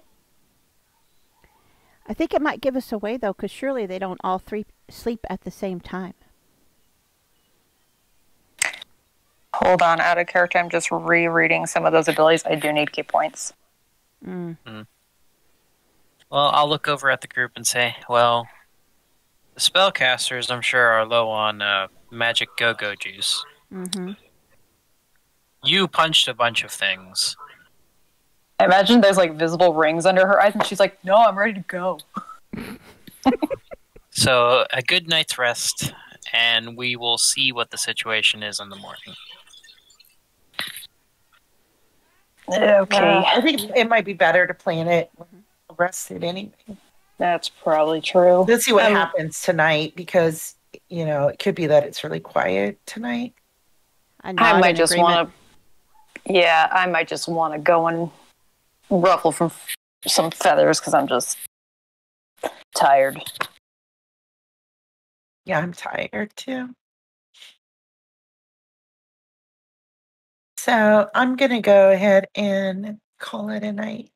I think it might give us away, though, because surely they don't all three sleep at the same time. Hold on, out of character, I'm just rereading some of those abilities. I do need key points. Well, I'll look over at the group and say, well, the spellcasters, I'm sure, are low on magic go-go juice. You punched a bunch of things. I imagine there's like visible rings under her eyes, and she's like, no, I'm ready to go. So, a good night's rest, and we will see what the situation is in the morning. Okay. I think it might be better to plan it rested anyway. That's probably true. Let's see what happens tonight, because, you know, it could be that it's really quiet tonight. I might just want to... Yeah, I might just want to go and ruffle from some feathers, because I'm just tired. Yeah, I'm tired too. So I'm going to go ahead and call it a night.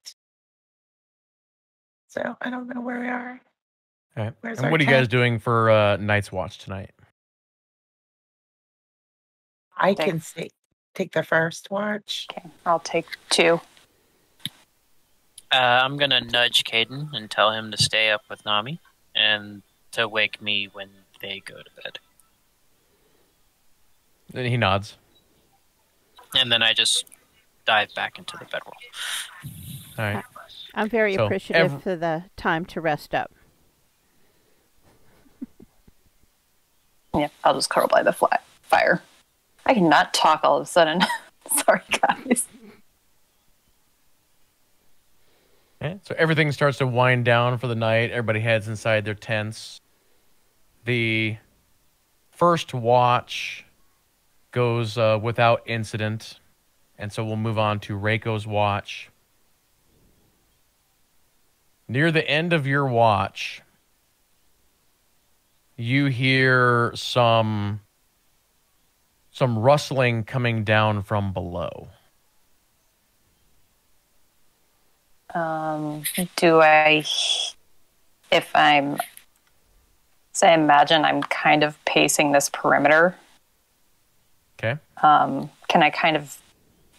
So I don't know where we are. Okay. Where's and our what are you guys tent? doing for Night's Watch tonight? I can take the first watch. Okay, I'll take 2. I'm gonna nudge Caden and tell him to stay up with Nami and to wake me when they go to bed. Then he nods. And then I just dive back into the bedroll. All right. I'm very So, appreciative for the time to rest up. Yeah, I'll just curl by the fire. I cannot talk all of a sudden. Sorry, guys. Okay, so everything starts to wind down for the night. Everybody heads inside their tents. The first watch goes without incident, and so we'll move on to Reiko's watch. Near the end of your watch, you hear some rustling coming down from below. If I'm, say, imagine I'm kind of pacing this perimeter. Okay. Can I kind of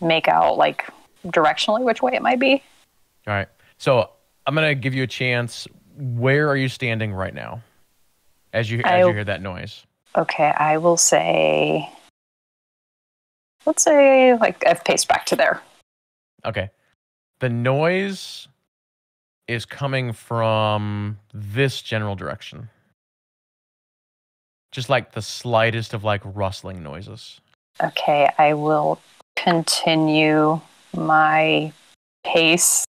make out, like, directionally which way it might be? All right. So I'm going to give you a chance. Where are you standing right now as you hear that noise? Okay, I will say, let's say, like, I've paced back to there. Okay. The noise is coming from this general direction. Just like the slightest of like rustling noises. Okay, I will continue my pace.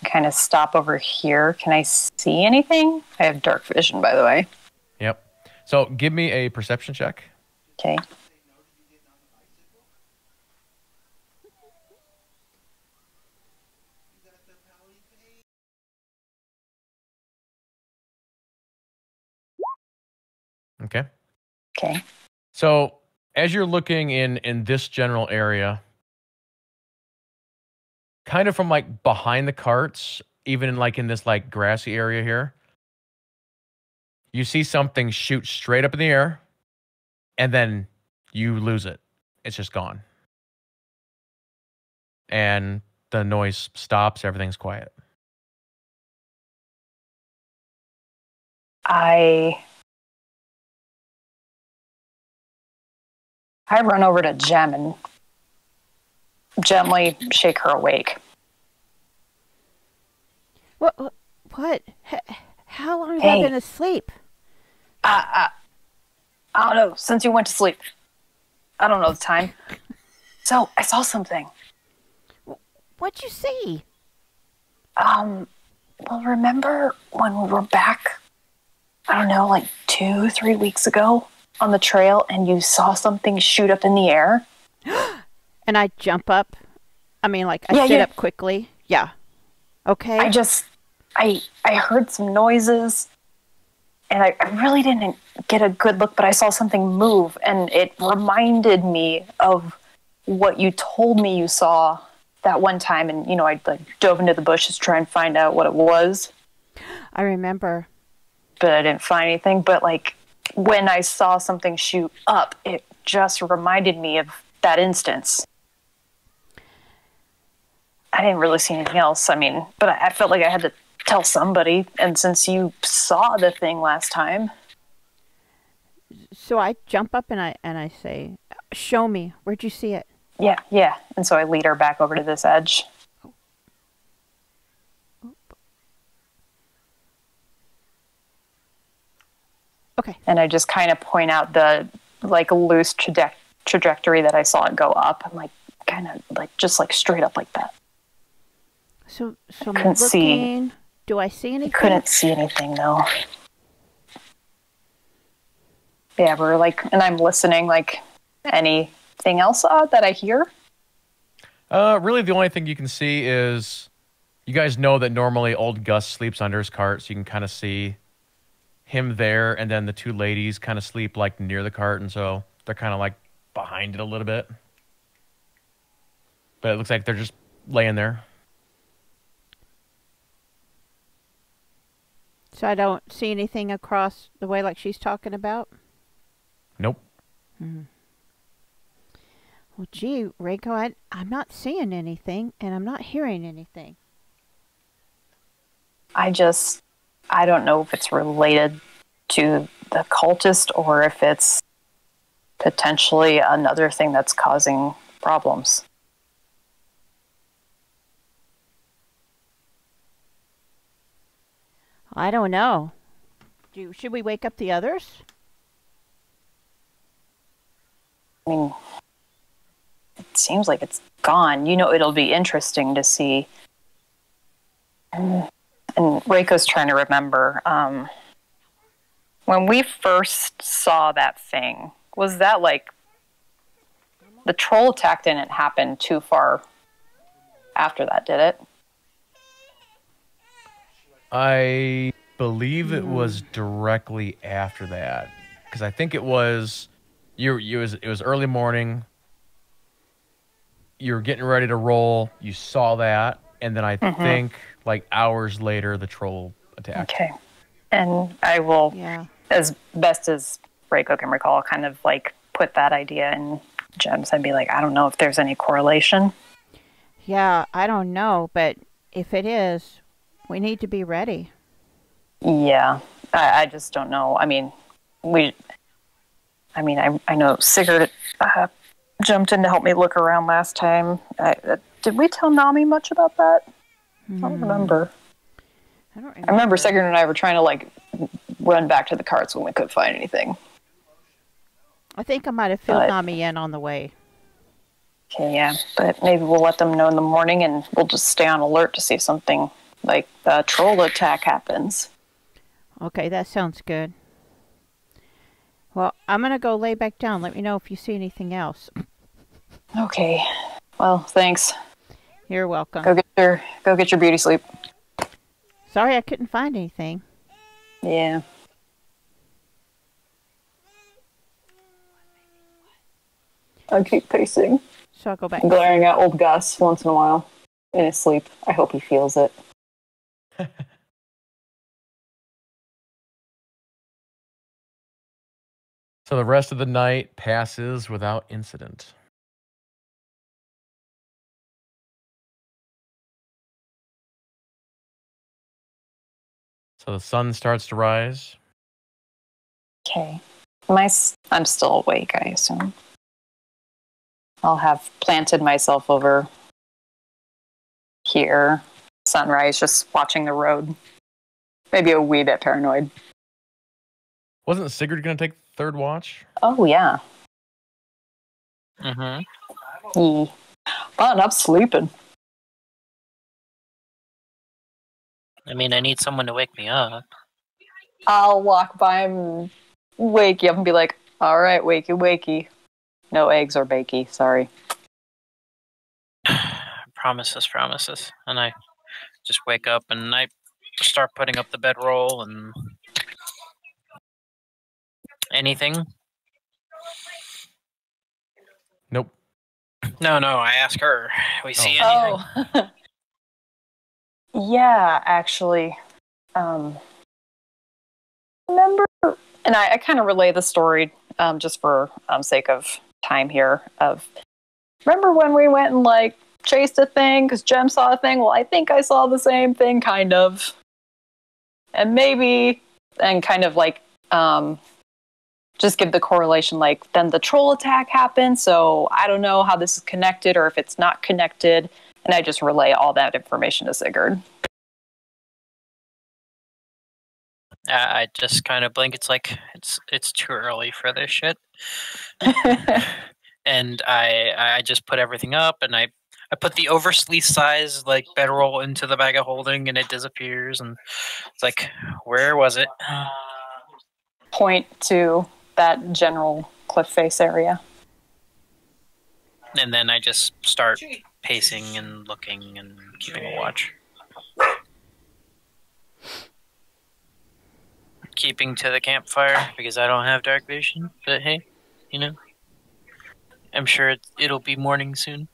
Kind of stop over here. Can I see anything? I have dark vision, by the way. Yep. So give me a perception check. Okay. Okay. Okay. So as you're looking in this general area, kind of from like behind the carts, even like in this like grassy area here, you see something shoot straight up in the air, and then you lose it. It's just gone. And the noise stops, everything's quiet. I run over to Jem and gently shake her awake. What? How long have I been asleep? I don't know. Since you went to sleep. I don't know the time. So, I saw something. What'd you see? Well, remember when we were back, I don't know, like 2-3 weeks ago on the trail and you saw something shoot up in the air? And I jump up. I mean, like, I sit up quickly. Yeah. Okay. I heard some noises and I really didn't get a good look, but I saw something move and it reminded me of what you told me you saw that one time. And, you know, I like dove into the bushes to try and find out what it was. I remember. But I didn't find anything. But like when I saw something shoot up, it just reminded me of that instance. I didn't really see anything else. I mean, but I felt like I had to tell somebody. And since you saw the thing last time. So I jump up and I say, show me. Where'd you see it? Yeah. And so I lead her back over to this edge. Okay. And I just kind of point out the like loose trajectory that I saw it go up. I'm like, kind of like, just like straight up like that. So I'm couldn't looking. see. Do I see anything? I couldn't see anything though. Yeah, we're like, and I'm listening. Like, anything else odd that I hear? Really, the only thing you can see is you guys know that normally old Gus sleeps under his cart, so you can kind of see him there, and then the two ladies kind of sleep like near the cart, and so they're kind of like behind it a little bit. But it looks like they're just laying there. So I don't see anything across the way like she's talking about? Nope. Mm-hmm. Well, gee, Reiko, I'm not seeing anything and I'm not hearing anything. I don't know if it's related to the cultist or if it's potentially another thing that's causing problems. I don't know. Should we wake up the others? I mean, it seems like it's gone. It'll be interesting to see. And Reiko's trying to remember. When we first saw that thing, was that like the troll attack didn't happen too far after that, did it? I believe it was directly after that, because I think it was it was early morning. You were getting ready to roll. You saw that, and then I think like hours later the troll attacked. Okay, and I will, as best as Reiko can recall, kind of like put that idea in Gems and be like, I don't know if there's any correlation. Yeah, I don't know, but if it is, we need to be ready. Yeah, I just don't know. I mean, I know Sigurd jumped in to help me look around last time. Did we tell Nami much about that? I don't remember. I remember Sigurd and I were trying to like run back to the carts when we couldn't find anything. I think I might have filled Nami in on the way. Okay, yeah, but maybe we'll let them know in the morning and we'll just stay on alert to see if something like the troll attack happens. Okay, that sounds good. Well, I'm going to go lay back down. Let me know if you see anything else. Okay. Well, thanks. You're welcome. Go get your beauty sleep. Sorry I couldn't find anything. Yeah. I keep pacing. So I'll go back. Glaring at old Gus once in a while in his sleep. I hope he feels it. So the rest of the night passes without incident. So the sun starts to rise. Okay. I'm still awake, I assume. I'll have planted myself over here. Sunrise, just watching the road. Maybe a wee bit paranoid. Wasn't Sigurd going to take third watch? Oh, yeah. Mm-hmm. But I'm sleeping. I mean, I need someone to wake me up. I'll walk by him and wake you up and be like, all right, wakey, wakey. No eggs or bakey, sorry. Promises. And I just wake up and I start putting up the bedroll and anything. Nope. No, I ask her. We see anything? Oh. Yeah, actually. Remember, and I kind of relay the story just for sake of time here. Remember when we went and like chased a thing because Jem saw a thing? Well, I think I saw the same thing, kind of. And maybe, and kind of like just give the correlation, like then the troll attack happened. So I don't know how this is connected or if it's not connected. And I just relay all that information to Sigurd. I just kind of blink. It's like it's too early for this shit. And I just put everything up, and I put the oversleeve size like bedroll into the bag of holding, and it disappears. And it's like, where was it? Point to that general cliff face area. And then I just start pacing and looking and keeping a watch. Keeping to the campfire because I don't have dark vision. But hey, I'm sure it'll be morning soon.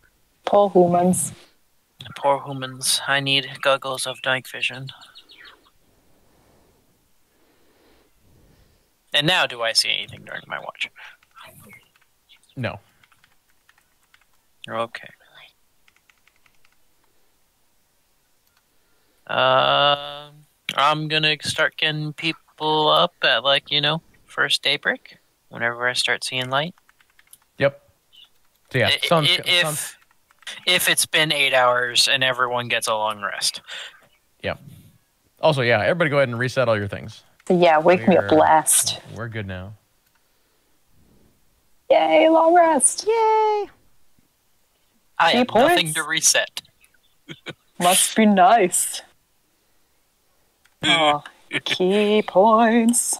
Poor humans. Poor humans. I need goggles of night vision. And now do I see anything during my watch? No. Okay. I'm gonna start getting people up at first daybreak. Whenever I start seeing light. Yep. So yeah, sounds. If it's been 8 hours and everyone gets a long rest. Yeah. Also, yeah, everybody go ahead and reset all your things. Yeah, wake me up last. We're good now. Yay, long rest. Yay! I have points. nothing to reset. Must be nice. Oh, key points.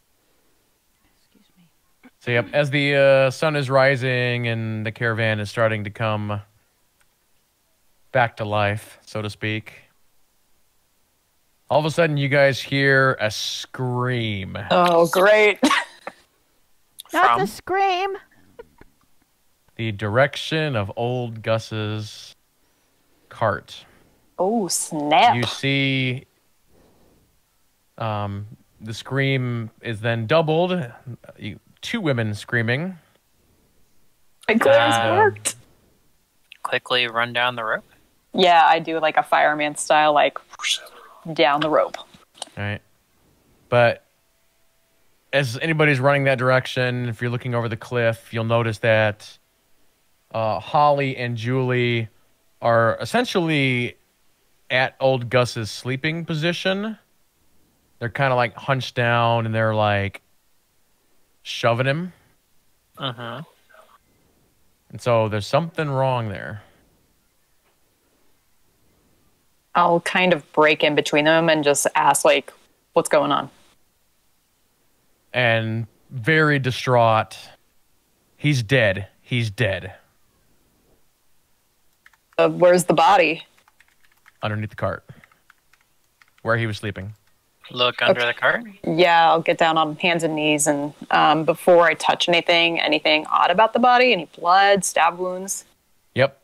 So yep, as the sun is rising and the caravan is starting to come back to life, so to speak, all of a sudden you guys hear a scream. Oh, great. Not the scream. The direction of old Gus's cart. Oh, snap. You see the scream is then doubled. Two women screaming. My clearance worked. Quickly run down the rope. Yeah, I do like a fireman style, like whoosh, down the rope. All right. But as anybody's running that direction, if you're looking over the cliff, you'll notice that Holly and Julie are essentially at old Gus's sleeping position. They're kind of like hunched down and they're like shoving him. Uh-huh. And so there's something wrong there. I'll kind of break in between them and just ask, like, what's going on? And very distraught, he's dead. He's dead. Where's the body? Underneath the cart. Where he was sleeping. Look under the cart. Yeah, I'll get down on hands and knees, and before I touch anything odd about the body, any blood, stab wounds? Yep.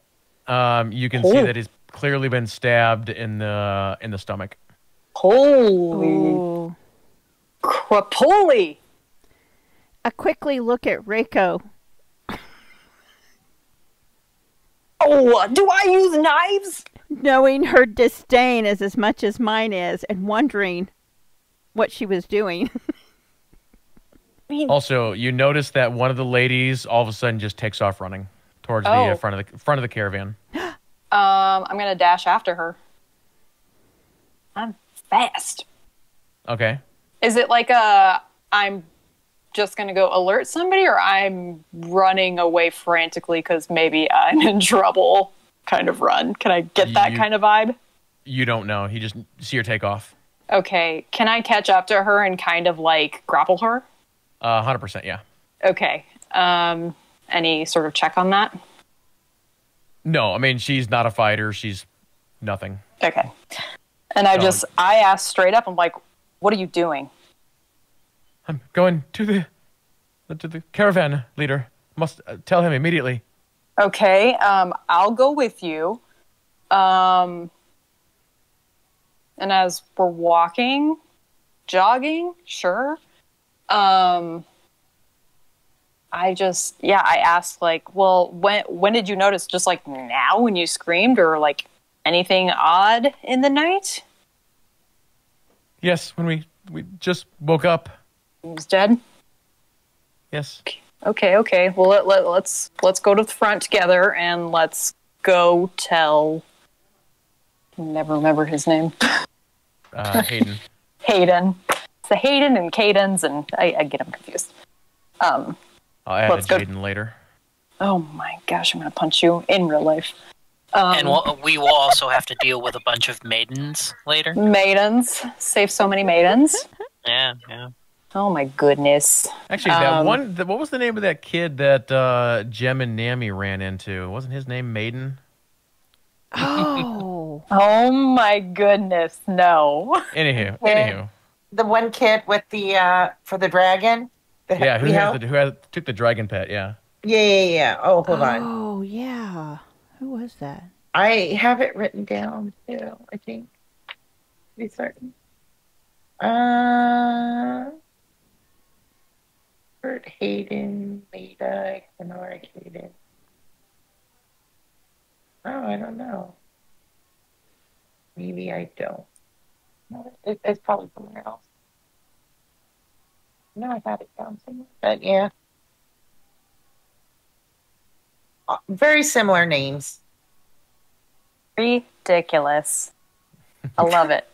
You can see that he's clearly been stabbed in the stomach. Holy crapoly! I quickly look at Reiko. Oh, do I use knives? Knowing her disdain is as much as mine is, and wondering what she was doing. Also, you notice that one of the ladies all of a sudden just takes off running towards the front of the caravan. I'm gonna dash after her. I'm fast. Okay. Is it like I'm just gonna go alert somebody, or I'm running away frantically because maybe I'm in trouble kind of run? Can I get that kind of vibe? You don't know. You just see her take off. Okay. Can I catch up to her and kind of like grapple her? 100%, yeah. Okay. Any sort of check on that? No, I mean, she's not a fighter. She's nothing. Okay. And I asked straight up, I'm like, what are you doing? I'm going to the caravan leader. Must tell him immediately. Okay, I'll go with you. And as we're walking, jogging, sure. I asked, like, well, when did you notice? Just like now when you screamed, or like anything odd in the night? Yes, when we just woke up. He was dead? Yes. Okay. Well, let's go to the front together and let's go tell. Never remember his name. Hayden. Hayden. It's the Hayden and Cadence, and I get them confused. I'll add a Jaden later. Oh my gosh, I'm gonna punch you in real life. And we will also have to deal with a bunch of maidens later. Maidens. Save so many maidens. Yeah. Oh my goodness. Actually, what was the name of that kid that Jem and Nami ran into? Wasn't his name Maiden? Oh. Oh my goodness, no. Anywho. The one kid with the for the dragon. Who took the dragon pet? Yeah. Yeah. Oh, hold on. Oh, yeah. Who was that? I have it written down too. I think. To be certain. Kurt Hayden, Maida, Kenora Hayden. Oh, I don't know. Maybe I don't. No, it's probably somewhere else. No, I had it down somewhere. But yeah, very similar names. Ridiculous. I love it.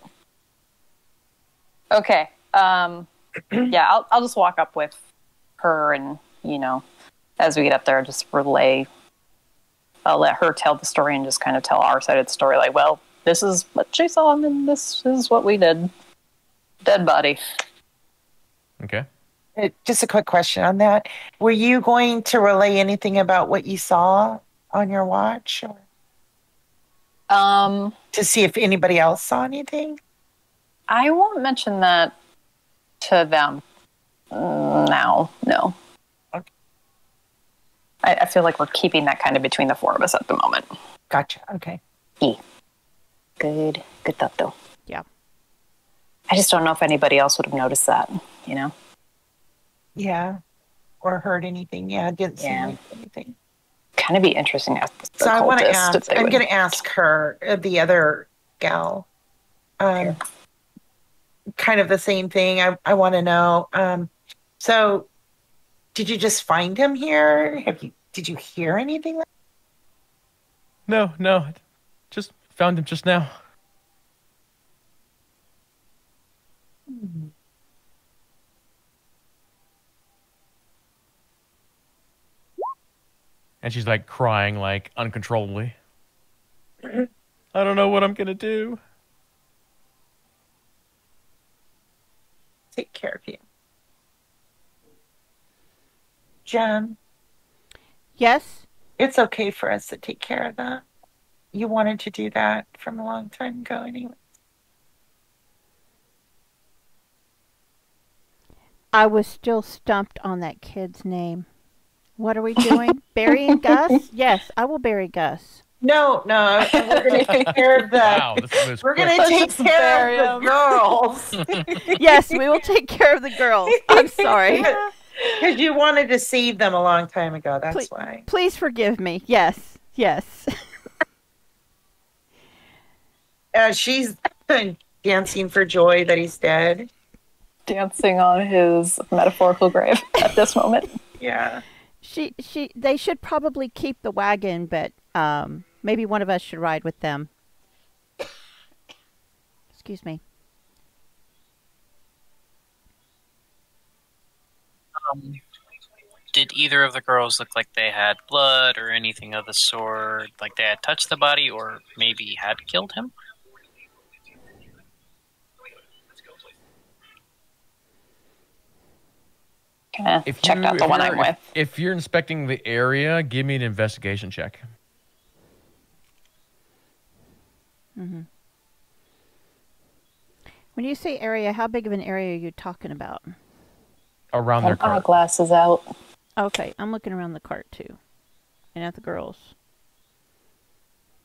Okay. Yeah, I'll just walk up with her and, as we get up there, just relay. I'll let her tell the story and just kind of tell our side of the story. Like, well, this is what she saw and this is what we did. Dead body. Okay. Just a quick question on that. Were you going to relay anything about what you saw on your watch, or to see if anybody else saw anything? I won't mention that to them now. No. Okay. I feel like we're keeping that kind of between the four of us at the moment. Gotcha. Okay. Good thought, though. Yeah. I just don't know if anybody else would have noticed that, Yeah. Or heard anything. Yeah, didn't see anything. Kind of be interesting. So I want to ask, I'm going to ask her, the other gal, kind of the same thing. I want to know. So did you just find him here? Did you hear anything? No. Just found him just now. And she's like crying like uncontrollably. I don't know what I'm going to do. Take care of you. Jen, Yes. it's okay for us to take care of that. You wanted to do that from a long time ago anyway. I was still stumped on that kid's name. What are we doing? Burying Gus? Yes, I will bury Gus. No, we're going to take care of that. Wow, this was We're quick. going to take care of the girls. Yes, we will take care of the girls. I'm sorry. Because you wanted to save them a long time ago. That's why. Please forgive me. Yes. She's dancing for joy that he's dead. Dancing on his metaphorical grave at this moment. Yeah. They should probably keep the wagon, but maybe one of us should ride with them. Excuse me. Did either of the girls look like they had blood or anything of the sort? Like they had touched the body or maybe had killed him? Checked out the one I'm with. If you're inspecting the area, give me an investigation check. Mm-hmm. When you say area, how big of an area are you talking about? Around their car. Eyeglasses out. Okay, I'm looking around the cart too. And at the girls.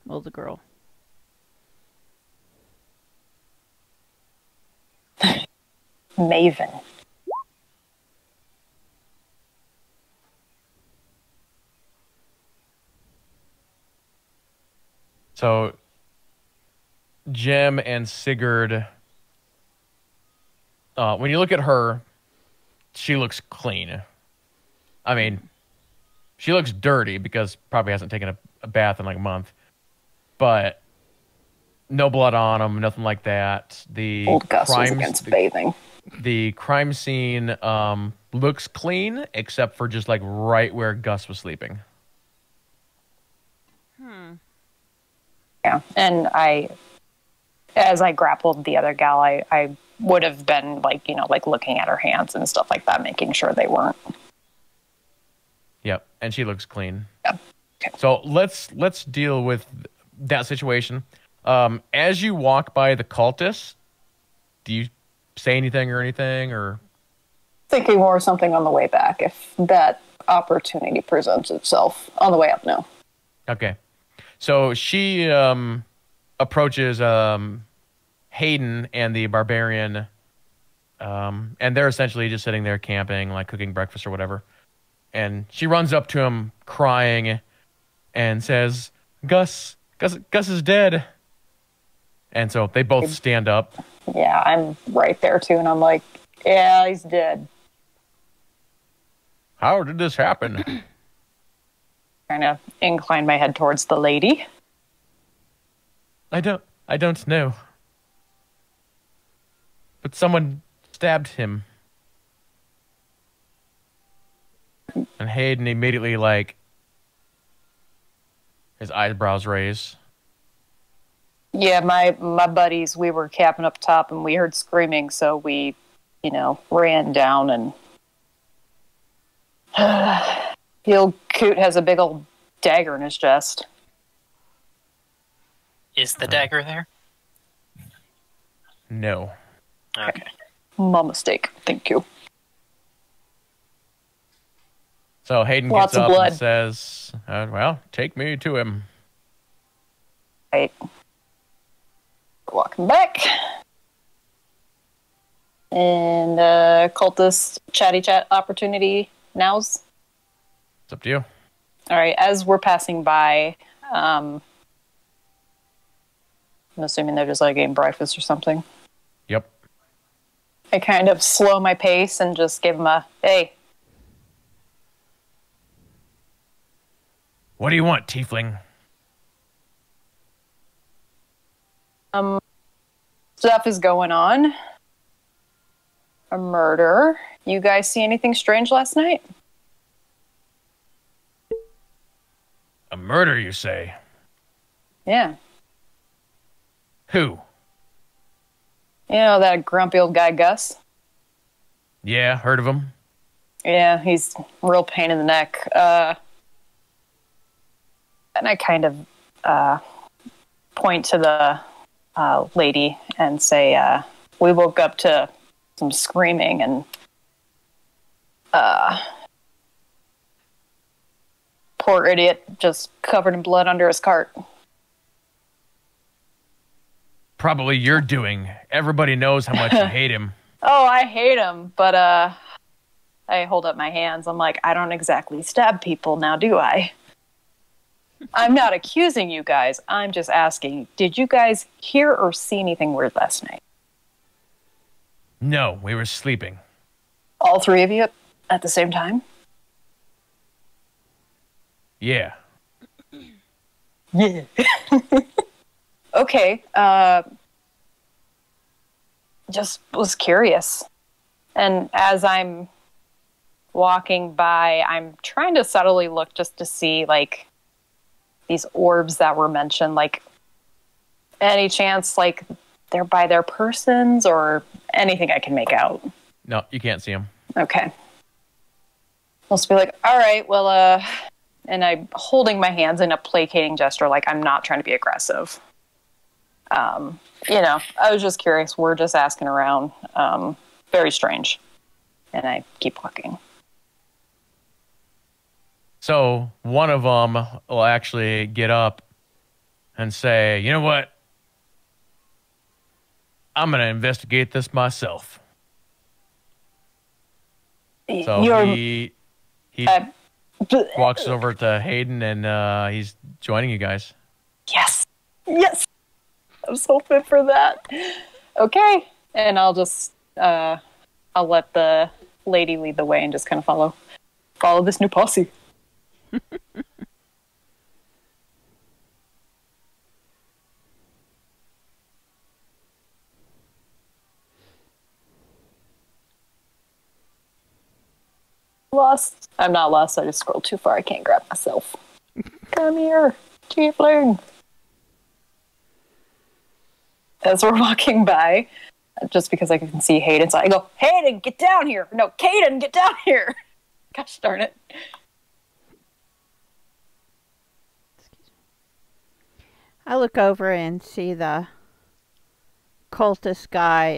Well, the girl. Maven. So, Jem and Sigurd, when you look at her, she looks clean. I mean, she looks dirty because probably hasn't taken a bath in like a month. But no blood on them, nothing like that. Old Gus was against bathing. The crime scene looks clean, except for just like right where Gus was sleeping. Yeah, and as I grappled the other gal, I would have been like looking at her hands and stuff like that, making sure they weren't. Yep, and she looks clean. Yeah. Okay. So let's deal with that situation. As you walk by the cultists, do you say anything or anything or? Thinking more of something on the way back if that opportunity presents itself. On the way up, no. Okay. So she approaches Hayden and the barbarian, and they're essentially just sitting there camping, like cooking breakfast or whatever. And she runs up to him crying and says, Gus is dead. And so they both stand up. Yeah, I'm right there too, and I'm like, yeah, he's dead. How did this happen? Kind of incline my head towards the lady. I don't know. But someone stabbed him. And Hayden immediately, like, his eyebrows raise. Yeah, my buddies, we were camping up top and we heard screaming, so we, ran down and the old coot has a big old dagger in his chest. Is the dagger there? No. Okay. My mistake. Thank you. So Hayden Lots gets of up blood. and says, well, take me to him. Right. Walking back. And cultist chatty chat opportunity nows. It's up to you. All right, as we're passing by, I'm assuming they're just like eating breakfast or something. Yep. I kind of slow my pace and just give them a, hey. What do you want, tiefling? Stuff is going on. A murder. You guys see anything strange last night? A murder, you say? Yeah. Who? You know that grumpy old guy, Gus? Yeah, heard of him. Yeah, he's a real pain in the neck. And I kind of point to the lady and say, we woke up to some screaming and poor idiot just covered in blood under his cart. Probably you're doing. Everybody knows how much you hate him. Oh, I hate him, but I hold up my hands. I'm like, I don't exactly stab people now, do I? I'm not accusing you guys. I'm just asking, did you guys hear or see anything weird last night? No, we were sleeping. All three of you at the same time? Yeah. Yeah. Okay. Just was curious. And as I'm walking by, I'm trying to subtly look just to see, like, these orbs that were mentioned, like, any chance, like, they're by their persons or anything I can make out. No, you can't see him. Okay. I'll just be like, all right, well, and I'm holding my hands in a placating gesture, like I'm not trying to be aggressive. I was just curious. We're just asking around. Very strange. And I keep walking. So one of them will actually get up and say, you know what? I'm going to investigate this myself. So he walks over to Hayden and he's joining you guys. Yes. Yes. I was hoping for that. Okay. And I'll just, I'll let the lady lead the way and just kind of follow this new posse. Lost. I'm not lost. I just scrolled too far. I can't grab myself. Come here, tiefling. As we're walking by, just because I can see Hayden, so I go, Hayden, get down here. No, Caden, get down here. Gosh darn it. I look over and see the cultist guy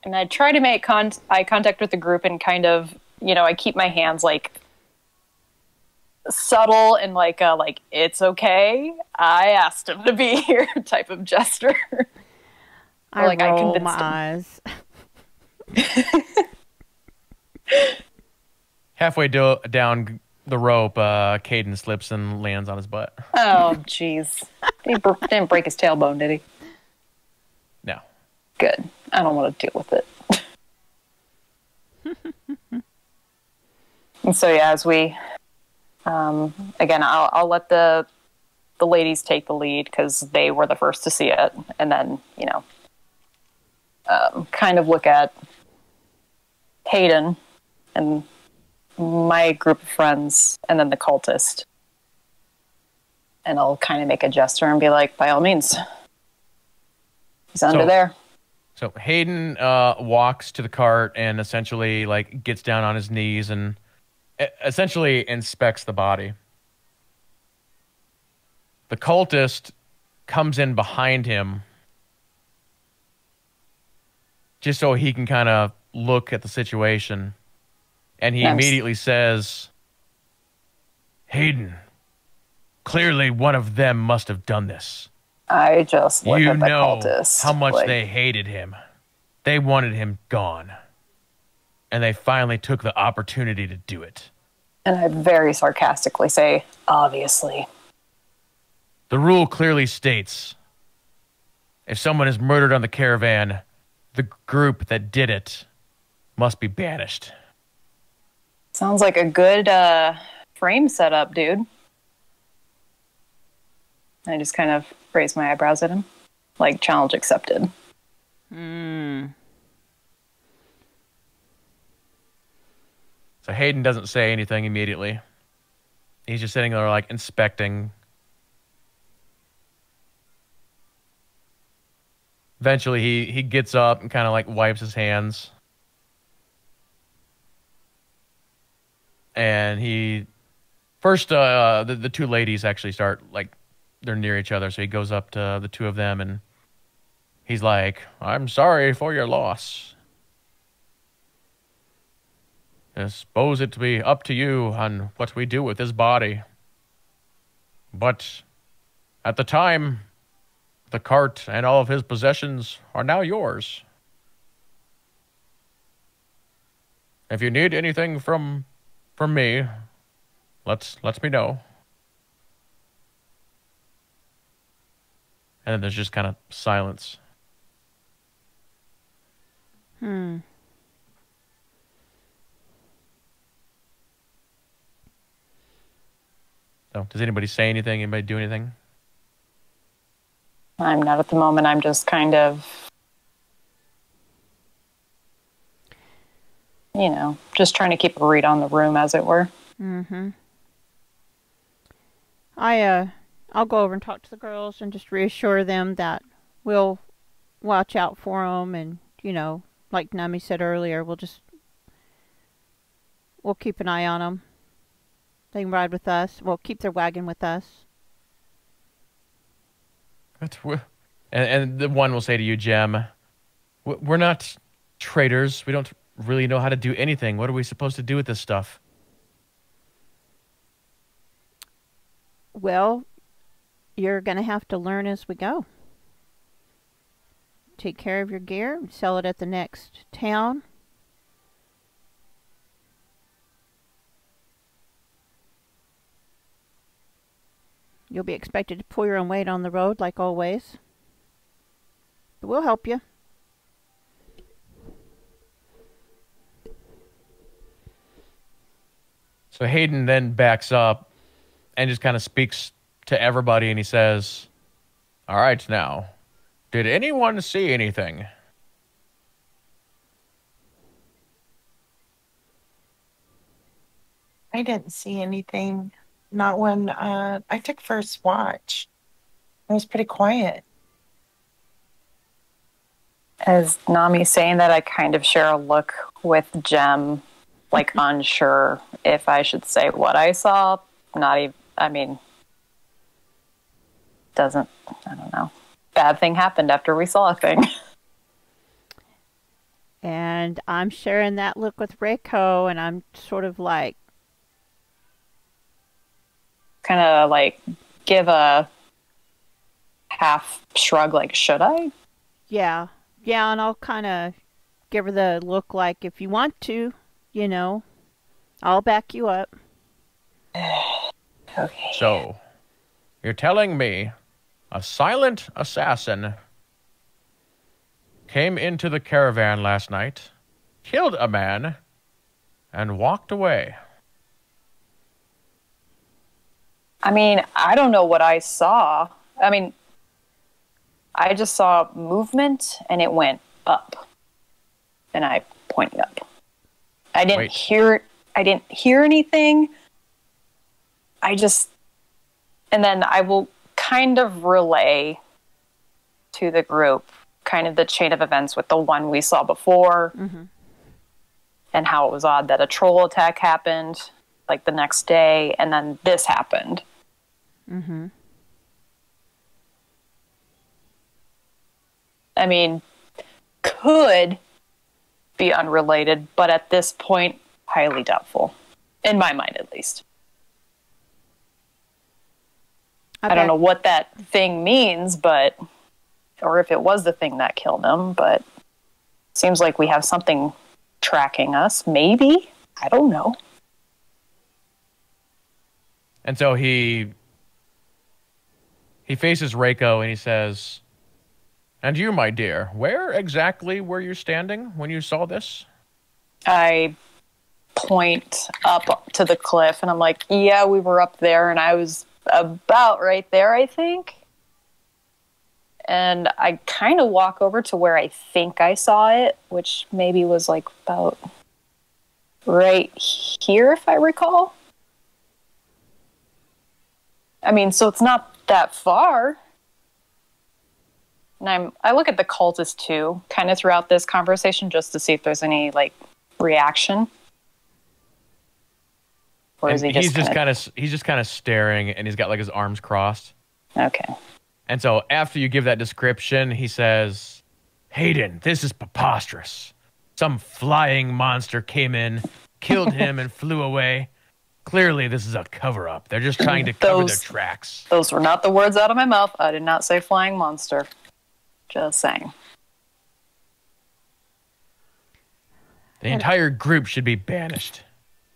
and I try to make eye contact with the group and kind of, I keep my hands like subtle and like it's okay. I asked him to be here type of gesture. I like roll I my convinced eyes. Halfway down, the rope, Caden slips and lands on his butt. Oh, jeez. Didn't break his tailbone, did he? No. Good. I don't want to deal with it. And so, yeah, as we, again, I'll let the ladies take the lead because they were the first to see it. And then, kind of look at Hayden and my group of friends and then the cultist. And I'll kind of make a gesture and be like, by all means, he's under there. So Hayden walks to the cart and essentially gets down on his knees and essentially inspects the body. The cultist comes in behind him just so he can kind of look at the situation. And he immediately says, Hayden, clearly one of them must have done this. I just look at the cultist. You know how much they hated him. They wanted him gone. And they finally took the opportunity to do it. And I very sarcastically say, obviously. The rule clearly states, if someone is murdered on the caravan, the group that did it must be banished. Sounds like a good frame setup, dude. I just kind of raise my eyebrows at him. Challenge accepted. So Hayden doesn't say anything immediately. He's just sitting there inspecting. Eventually he gets up and kind of wipes his hands. And he first the two ladies actually start they're near each other, so he goes up to the two of them and he's like, I'm sorry for your loss. I suppose it to be up to you on what we do with his body. But at the time, the cart and all of his possessions are now yours. If you need anything from me, let me know. And then there's just kind of silence. So, does anybody say anything? Anybody do anything? I'm not at the moment. I'm just kind of, just trying to keep a read on the room, as it were. I'll go over and talk to the girls and just reassure them that we'll watch out for them, and like Nami said earlier, we'll keep an eye on them. They can ride with us. We'll keep their wagon with us. And the one will say to you, Jem, we're not traders. We don't really know how to do anything. What are we supposed to do with this stuff? Well, you're going to have to learn as we go. Take care of your gear, sell it at the next town. You'll be expected to pull your own weight on the road, like always. But we'll help you. So Hayden then backs up and just kind of speaks to everybody, and he says, all right, now, did anyone see anything? I didn't see anything. Not when I took first watch. It was pretty quiet. As Nami's saying that, I kind of share a look with Jem, unsure if I should say what I saw. Not even, I don't know. Bad thing happened after we saw a thing. And I'm sharing that look with Reiko, and I'm sort of give a half shrug, should I? Yeah, and I'll kind of give her the look if you want to, I'll back you up. Okay. So, you're telling me a silent assassin came into the caravan last night, killed a man, and walked away. I mean, I don't know what I saw. I mean, I just saw movement and it went up. And I pointed up. I didn't hear anything. And then I will kind of relay to the group kind of the chain of events with the one we saw before, and how it was odd that a troll attack happened like the next day and then this happened. I mean, could be unrelated, but at this point, highly doubtful. In my mind, at least. I don't know what that thing means, but... or if it was the thing that killed him, but... seems like we have something tracking us. Maybe? I don't know. And so he faces Reiko and he says, "And you, my dear, where exactly were you standing when you saw this?" I point up to the cliff and I'm like, yeah, we were up there and I was about right there, I think. And I kind of walk over to where I think I saw it, which maybe was like about right here, if I recall. I mean, so it's not that far. And I look at the cultist too, kind of throughout this conversation, just to see if there's any like reaction. Or is he just he's just kind of staring, and he's got like his arms crossed. Okay. And so after you give that description, he says, "Hayden, this is preposterous. Some flying monster came in, killed him, and flew away. Clearly, this is a cover-up. They're just trying to cover their tracks." Those were not the words out of my mouth. I did not say flying monster. Just saying. The entire group should be banished.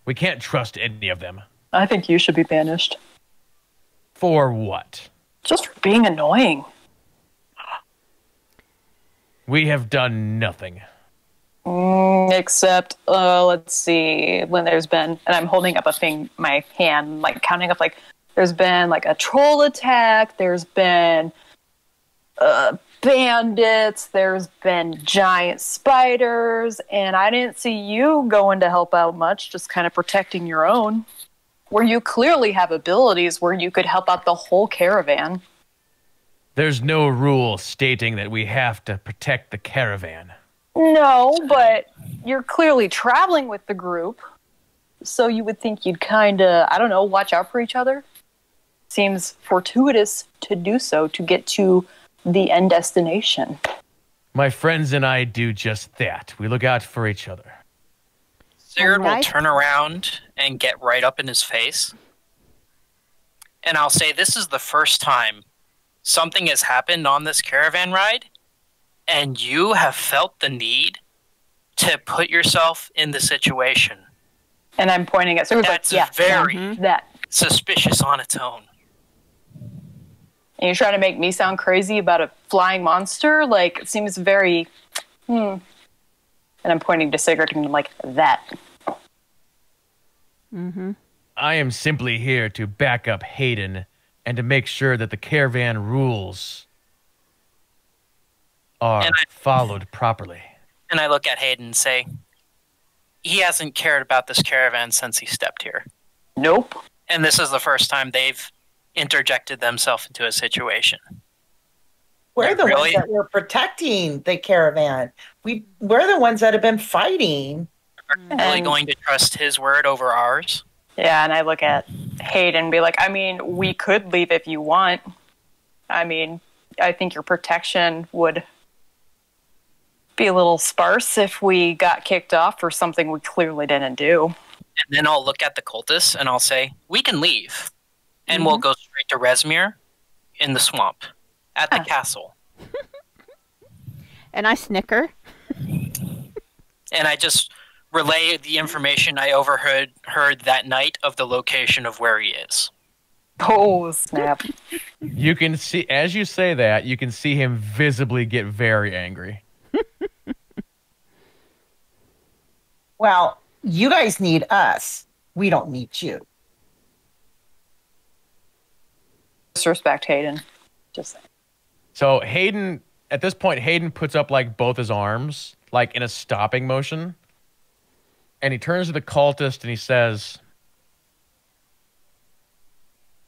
We can't trust any of them. I think you should be banished. For what? Just for being annoying. We have done nothing. Except, let's see, when there's been, and I'm holding up my hand, like counting up, like, there's been like a troll attack, there's been bandits, there's been giant spiders, and I didn't see you going to help out much, just kind of protecting your own, where you clearly have abilities where you could help out the whole caravan. There's no rule stating that we have to protect the caravan. No, but you're clearly traveling with the group, so you would think you'd kind of, I don't know, watch out for each other. Seems fortuitous to do so to get to the end destination. My friends and I do just that. We look out for each other. Zared will turn around and get right up in his face. And I'll say, this is the first time something has happened on this caravan ride, and you have felt the need to put yourself in the situation. And I'm pointing at Zared. That's very suspicious on its own. And you're trying to make me sound crazy about a flying monster? Like, it seems very, And I'm pointing to Sigurd and I'm like, that. I am simply here to back up Hayden and to make sure that the caravan rules are followed properly. And I look at Hayden and say, he hasn't cared about this caravan since he stepped here. Nope. And this is the first time they've interjected themselves into a situation. We're the ones that were protecting the caravan. We're the ones that have been fighting. Are you really going to trust his word over ours? Yeah, and I look at Hayden and be like, I mean, we could leave if you want. I mean, I think your protection would be a little sparse if we got kicked off for something we clearly didn't do. And then I'll look at the cultists and I'll say, we can leave. And we'll go straight to Resmir in the swamp at the castle. And I snicker. And I just relay the information I overheard that night of the location of where he is. Oh, snap. You can see, as you say that, you can see him visibly get very angry. Well, you guys need us. We don't need you. Disrespect Hayden. Just saying. So Hayden, at this point, Hayden puts up like both his arms, like in a stopping motion. And he turns to the cultist and he says,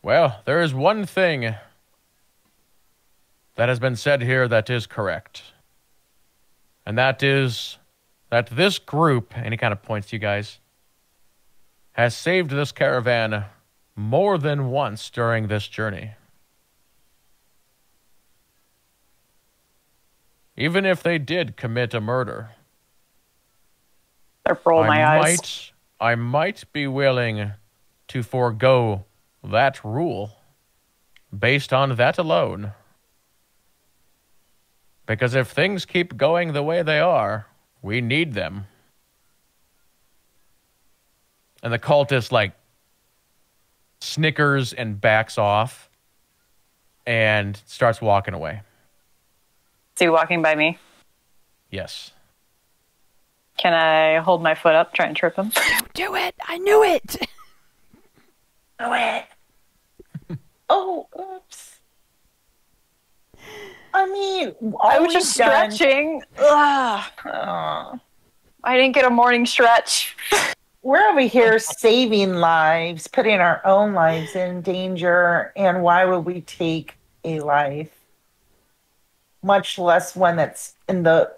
well, there is one thing that has been said here that is correct. And that is that this group, and he kind of points to you guys, has saved this caravan more than once during this journey. Even if they did commit a murder, I roll my eyes. I might be willing to forego that rule based on that alone. Because if things keep going the way they are, we need them. And the cultist, like, snickers and backs off and starts walking away. Is he walking by me? Yes. Can I hold my foot up, try and trip him? Do it! I knew it! Do it. Oh, oops. I mean, I was just stretching. Ugh. Oh. I didn't get a morning stretch. We're over here saving lives, putting our own lives in danger, and why would we take a life, much less one that's in the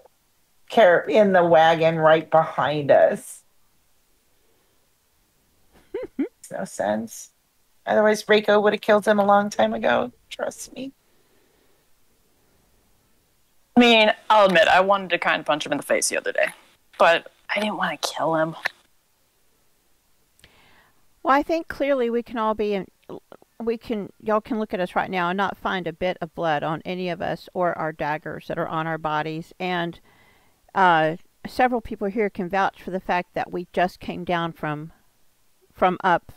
wagon right behind us? Makes no sense. Otherwise, Reiko would have killed him a long time ago. Trust me. I mean, I'll admit, I wanted to kind of punch him in the face the other day, but I didn't want to kill him. Well, I think clearly we can all be y'all can look at us right now and not find a bit of blood on any of us or our daggers that are on our bodies. And several people here can vouch for the fact that we just came down from up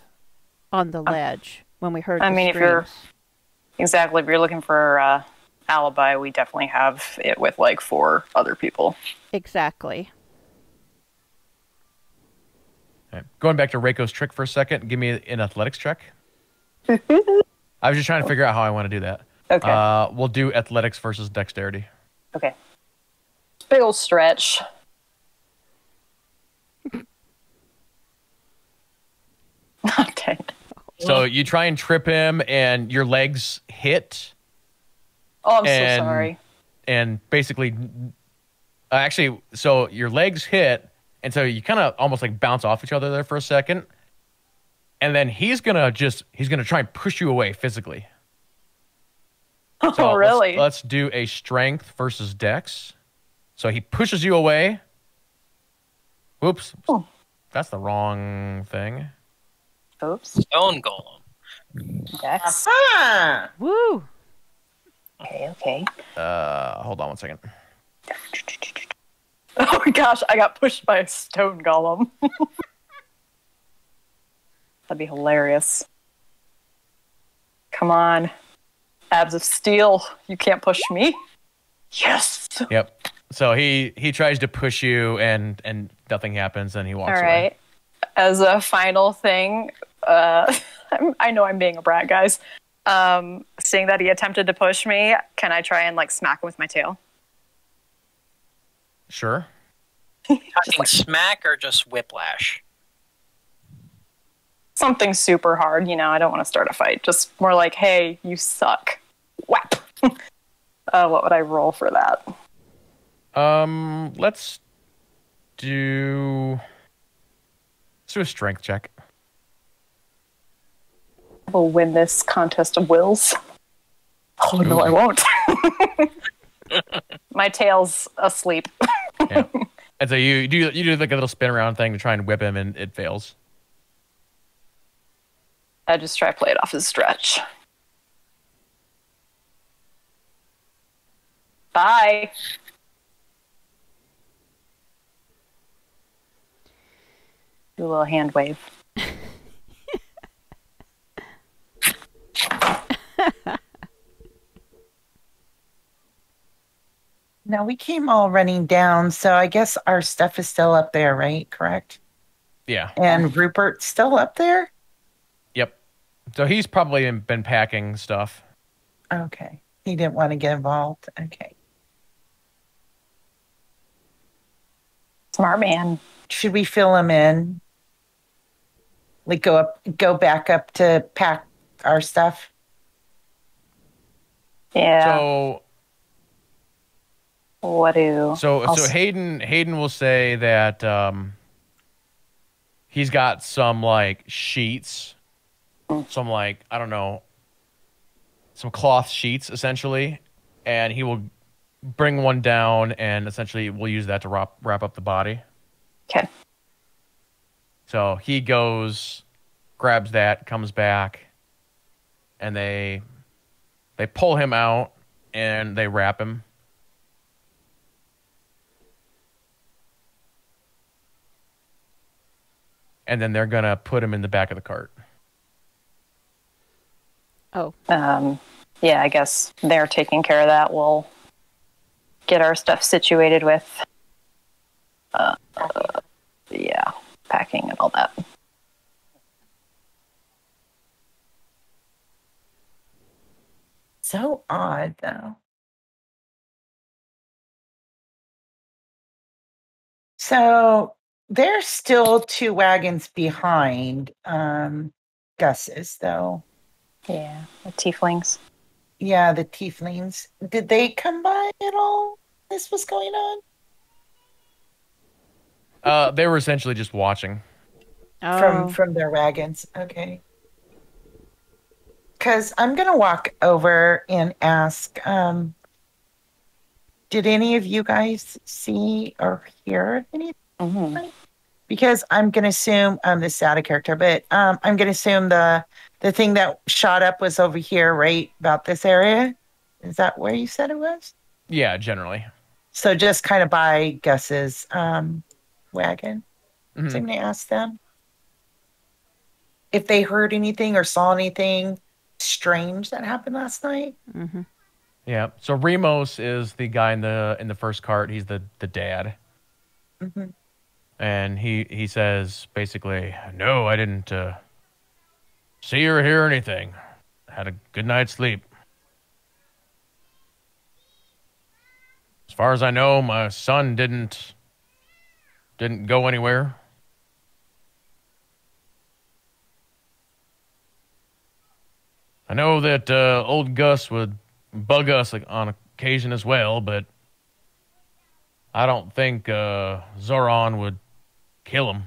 on the ledge when we heard the screams. If you're looking for alibi, we definitely have it with like 4 other people. Exactly. Right. Going back to Reiko's trick for a second, give me an athletics check. I was just trying to figure out how I want to do that. Okay. We'll do athletics versus dexterity. Okay. Big old stretch. Okay. So you try and trip him, and your legs hit. Oh, I'm so sorry. And basically, actually, so your legs hit, and so you kind of almost like bounce off each other there for a second. And then he's gonna try and push you away physically. Oh, so really? Let's do a strength versus dex. So he pushes you away. Whoops. Oh. That's the wrong thing. Oops. Stone golem. Dex. Aha! Woo! Okay. Hold on one second. Oh my gosh, I got pushed by a stone golem. That'd be hilarious. Come on. Abs of steel. You can't push me. Yes. Yep. So he tries to push you and nothing happens and he walks All away. right. As a final thing, I know I'm being a brat, guys. Seeing that he attempted to push me, can I try and like smack him with my tail? Sure. Talking smack or just whiplash? Something super hard, I don't want to start a fight. Just more like, hey, you suck. Whap. What would I roll for that? Let's do a strength check. I will win this contest of wills. Oh, no, I won't. My tail's asleep. Yeah. And so you do like a little spin around thing to try and whip him, and it fails. I just try to play it off as stretch. Bye. Do a little hand wave. Now we came all running down, so I guess our stuff is still up there, right? Correct. Yeah. And Rupert's still up there? Yep. So he's probably been packing stuff. Okay. He didn't want to get involved. Okay. Smart man. Should we fill him in? Like go back up to pack our stuff? Yeah. So What do? So Hayden will say that he's got some like sheets, some like I don't know, some cloth sheets essentially, and he will bring one down and essentially we'll use that to wrap up the body. Okay. So he goes, grabs that, comes back, and they pull him out and they wrap him. And then they're going to put him in the back of the cart. Oh. Yeah, I guess they're taking care of that. We'll get our stuff situated with, yeah, packing and all that. So odd, though. So there's still 2 wagons behind Gus's, though. Yeah, the tieflings. Yeah, the tieflings. Did they come by at all? This was going on They were essentially just watching. Oh. from their wagons. Okay. Because I'm gonna walk over and ask. Did any of you guys see or hear anything? Mm-hmm. Because I'm gonna assume this is out of character, but I'm gonna assume the thing that shot up was over here, right about this area. Is that where you said it was? Yeah, generally. So just kind of by Gus's wagon. Mm-hmm. So I'm gonna ask them if they heard anything or saw anything strange that happened last night. Mm-hmm. Yeah. So Remos is the guy in the first cart. He's the dad. Mm-hmm. And he says basically, no, I didn't see or hear anything. Had a good night's sleep. As far as I know, my son didn't go anywhere. I know that old Gus would bug us like, on occasion as well, but I don't think Zoran would kill him.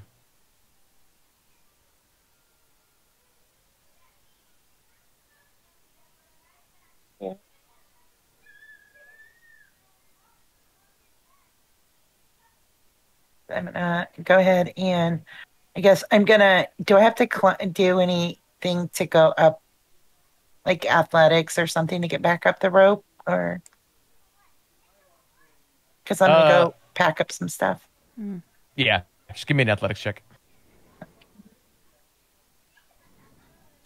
Yeah. I'm gonna go ahead and I guess I'm gonna. Do I have to do anything to go up, like athletics or something, to get back up the rope, or because I'm gonna go pack up some stuff. Yeah, just give me an athletics check.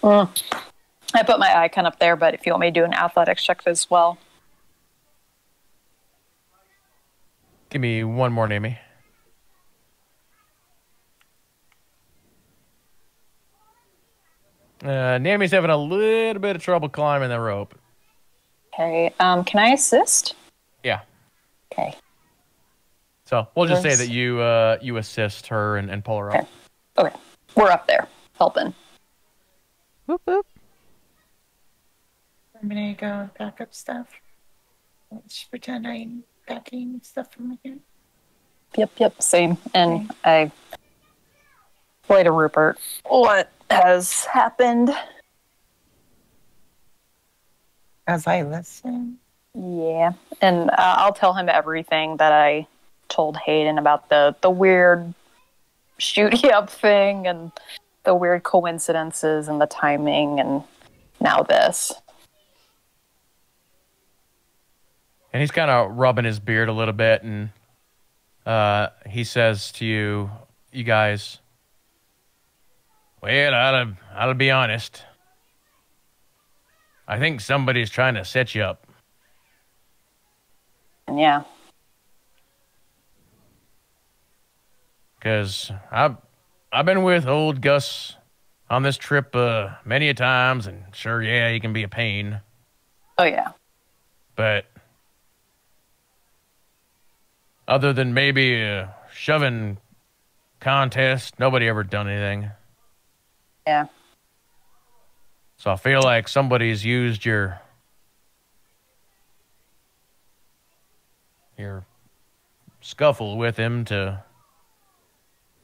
I put my icon up there, but if you want me to do an athletics check as well. Give me one more, Nami. Nami's having a little bit of trouble climbing the rope. Okay. Can I assist? Yeah. Okay. So we'll just say that you assist her and pull her up. Okay. We're up there helping. Whoop whoop. I'm gonna go and pack up stuff. Let's pretend I'm packing stuff from here. Yep. Same. And I play to Rupert what has happened. As I listen. Yeah. And I'll tell him everything that I told Hayden about the weird shooty up thing and the weird coincidences and the timing and now this. And he's kind of rubbing his beard a little bit, and he says to you guys, well, I'll be honest. I think somebody's trying to set you up. And yeah, Because I've been with old Gus on this trip many a times, and sure, yeah, he can be a pain. Oh, yeah. But other than maybe a shoving contest, nobody ever done anything. Yeah. So I feel like somebody's used your scuffle with him to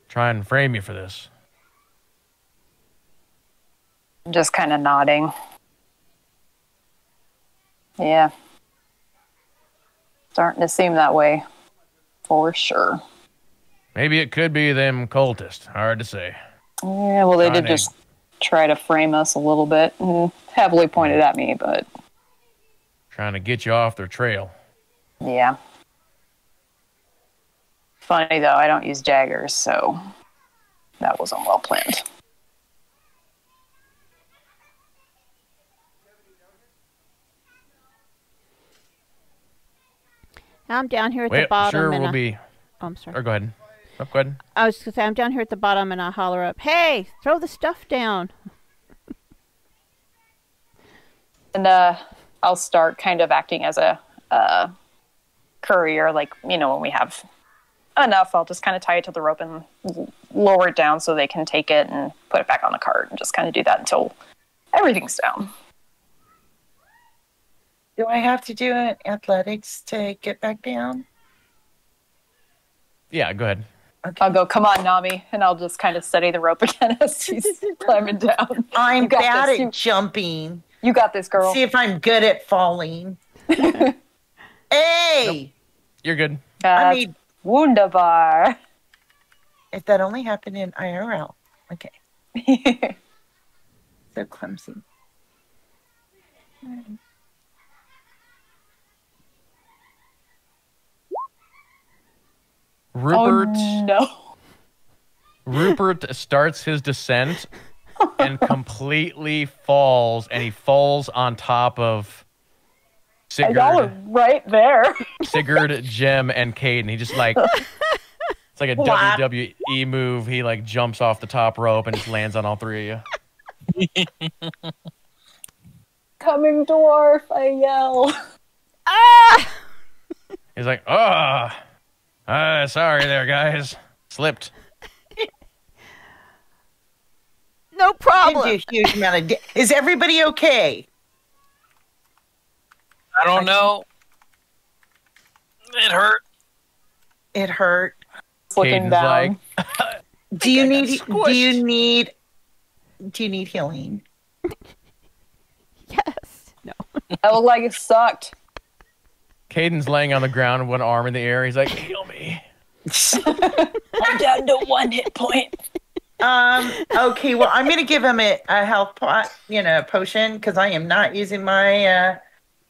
try and frame you for this. I'm just kind of nodding. Yeah. Starting to seem that way. For sure. Maybe it could be them cultists. Hard to say. Yeah, well, they did just try to frame us a little bit and heavily pointed at me, but... Trying to get you off their trail. Yeah. Funny, though, I don't use daggers, so that wasn't well planned. I'm down here at the bottom. Sure, and we'll be... Oh, I'm sorry. Or go ahead. Oh, go ahead. I was going to say, I'm down here at the bottom, and I holler up, "Hey, throw the stuff down." And I'll start kind of acting as a courier, like, you know, when we have enough, I'll just kind of tie it to the rope and lower it down so they can take it and put it back on the cart and just kind of do that until everything's down. Do I have to do an athletics to get back down? Yeah, go ahead. Okay. I'll go, "Come on, Nami," and I'll just kind of steady the rope again as she's climbing down. I'm bad at jumping. You got this, girl. See if I'm good at falling. Hey! Nope. You're good. I mean, wunderbar. If that only happened in IRL. Okay. So clumsy. Rupert. Oh, no. Rupert starts his descent and completely falls, and he falls on top of Y'all are right there. Sigurd, Jem, and Caden. He just like it's like a WWE move. He like jumps off the top rope and just lands on all three of you. "Coming, dwarf!" I yell. Ah! He's like, sorry there, guys. Slipped. No problem. Didn't do a huge amount of Is everybody okay? I don't know. It hurt. It hurt. Looking Caden's down. like, Do you need healing? Yes. No. I look like it sucked. Caden's laying on the ground, one arm in the air. He's like, heal me. I'm down to 1 hit point. Okay, well, I'm gonna give him a health pot, potion, because I am not using my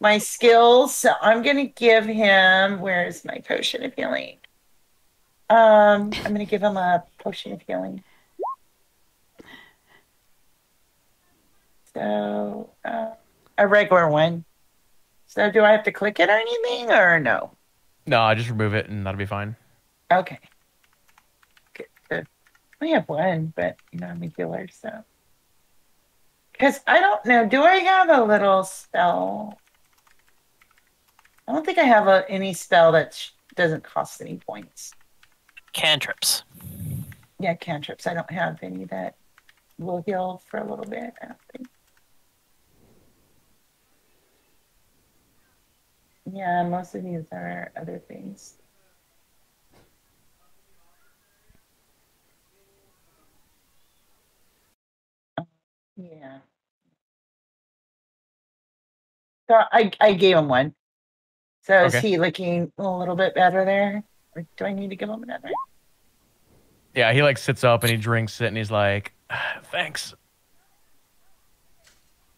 my skills. So I'm gonna give him. Where's my potion of healing? I'm gonna give him a potion of healing. So a regular one. So do I have to click it or anything, or no? No, I just remove it and that'll be fine. Okay. Good. We have one, but I'm a healer, so. Because I don't know, do I have a little spell? I don't think I have any spell that doesn't cost any points. Cantrips. Yeah, cantrips. I don't have any that will heal for a little bit, I don't think. Yeah, most of these are other things. Yeah. So I gave him one. So is he looking a little bit better there? Or do I need to give him another? Yeah, he like sits up and he drinks it and he's like, thanks.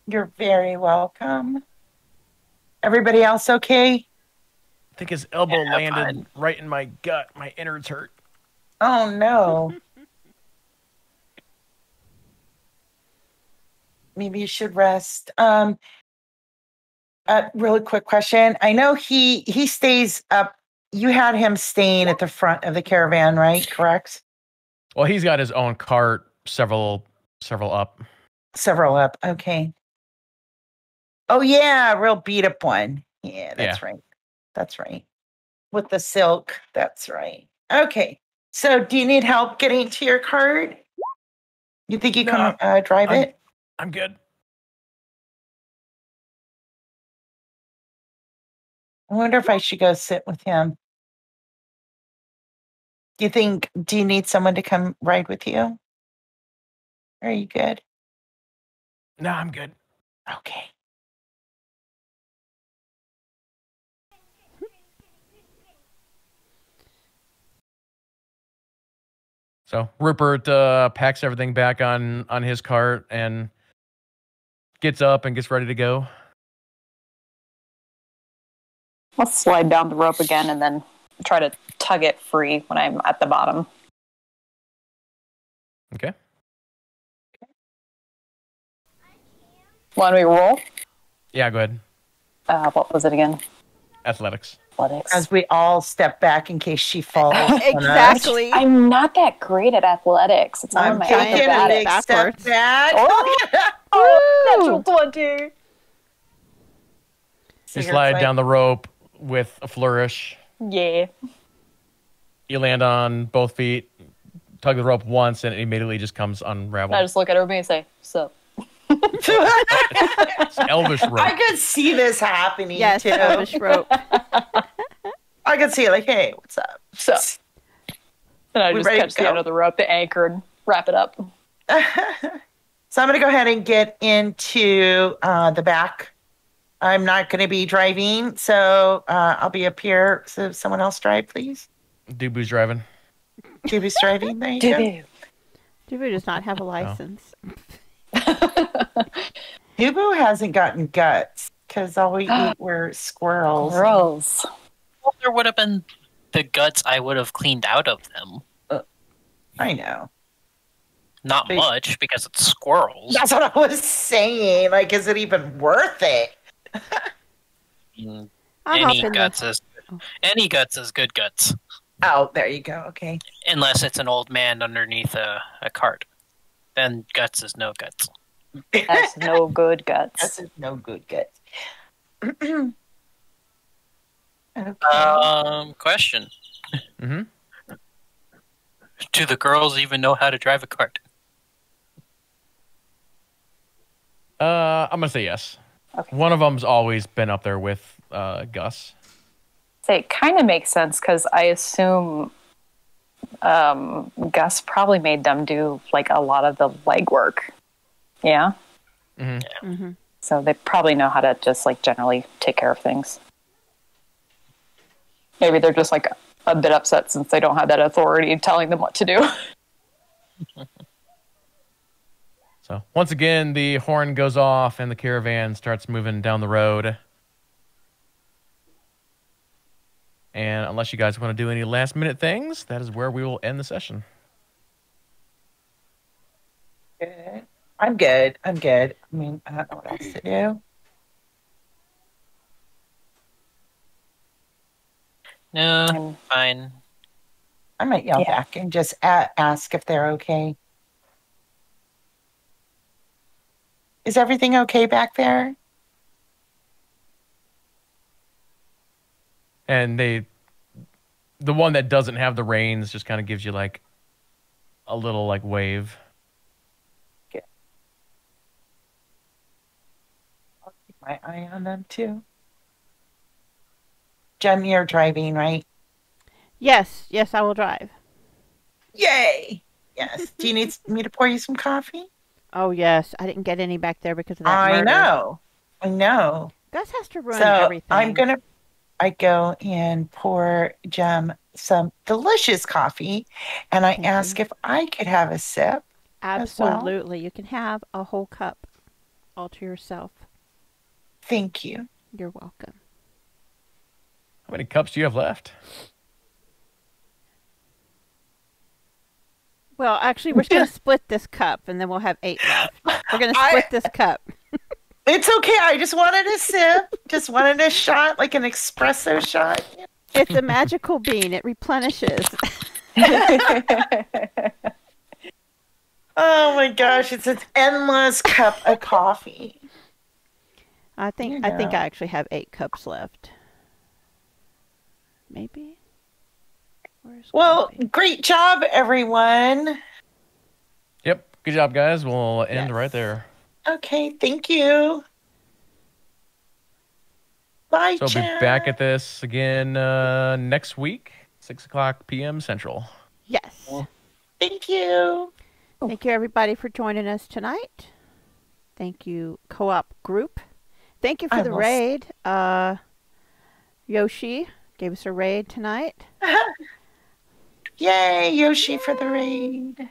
You're very welcome. Everybody else okay? I think his elbow landed right in my gut. My innards hurt. Oh, no. Maybe you should rest. Really quick question. I know he stays up. You had him staying at the front of the caravan, right? Correct? Well, he's got his own cart, several up. Several up. Okay. Oh yeah, real beat up one. Yeah, that's Yeah. right. That's right. With the silk. That's right. Okay. So do you need help getting to your cart? You think you No, can drive it? I'm good. I wonder if I should go sit with him. Do you need someone to come ride with you? Are you good? No, I'm good. Okay. So Rupert packs everything back on his cart and gets up and gets ready to go. I'll slide down the rope again and then try to tug it free when I'm at the bottom. Okay. Want me to roll? Yeah, go ahead. What was it again? Athletics. Athletics. As we all step back in case she falls. Exactly. I'm not that great at athletics. It's I'm on my taking a acrobatics. big step backwards. back. Oh, natural 20. You slide down the rope with a flourish. Yeah. You land on both feet, tug the rope once, and it immediately just comes unraveled. I just look at her and say, "Sup?" It's elvish rope. I could see this happening Yes, too. elvish rope. I could see it like, hey, what's up? So, and I We just ready to catch the go? end of the rope, the anchor, and wrap it up. So I'm going to go ahead and get into the back. I'm not going to be driving, so I'll be up here. So someone else drive, please. Dubu's driving. Juby's driving. There you go. Dubu does not have a license. Dubu hasn't gotten guts because all we eat were squirrels. Gross. Well, there would have been the guts I would have cleaned out of them. I know. Not They- much, because it's squirrels. That's what I was saying. Like, is it even worth it? Mm, I'll Any hop in guts is good guts, Oh, there you go. Okay. unless it's an old man underneath a cart. Then guts is no guts. That's no good guts. That's no good guts. Okay. Question: Mm-hmm. do the girls even know how to drive a cart? I'm gonna say yes. Okay. One of them's always been up there with Gus. Say, it kind of makes sense because I assume Gus probably made them do like a lot of the legwork. Yeah. Mm-hmm. Mm-hmm. So they probably know how to just like generally take care of things. Maybe they're just like a bit upset since they don't have that authority telling them what to do. So once again, the horn goes off and the caravan starts moving down the road. And unless you guys want to do any last minute things, that is where we will end the session. Good. I'm good. I'm good. I mean, I don't know what else to do. No, And fine. I might yell Yeah. back and just ask if they're okay. Is everything okay back there? And the one that doesn't have the reins just kind of gives you like a little like wave. I'll keep my eye on them too. Jem, you're driving, right? Yes, I will drive. Yay! Yes. Do you need me to pour you some coffee? Oh yes, I didn't get any back there because of that I murder. know. I know. Gus has to run So everything. I go and pour Jem some delicious coffee, and I Thank ask you. if I could have a sip. as well. Absolutely, you can have a whole cup all to yourself. Thank you. You're welcome. How many cups do you have left? Well, actually, we're going to split this cup, and then we'll have 8 left. We're going to split this cup. It's okay. I just wanted a sip. Just wanted a shot, like an espresso shot. It's a magical bean. It replenishes. Oh my gosh, it's an endless cup of coffee. I think I actually have 8 cups left. Maybe. Well, great job, everyone. Yep. Good job, guys. We'll end right there. Okay, thank you. Bye, So I'll be back at this again next week, 6:00 p.m. Central. Yes. Thank you. Thank you, everybody, for joining us tonight. Thank you, CoOp Group. Thank you for the raid. Yoshi gave us a raid tonight. Yay, Yoshi for the raid.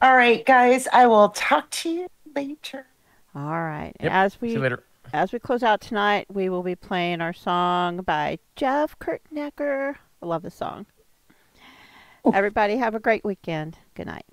All right, guys, I will talk to you later. All right. Yep. See you later. As we close out tonight, we will be playing our song by Jeff Kurtnecker. I love the song. Everybody have a great weekend. Good night.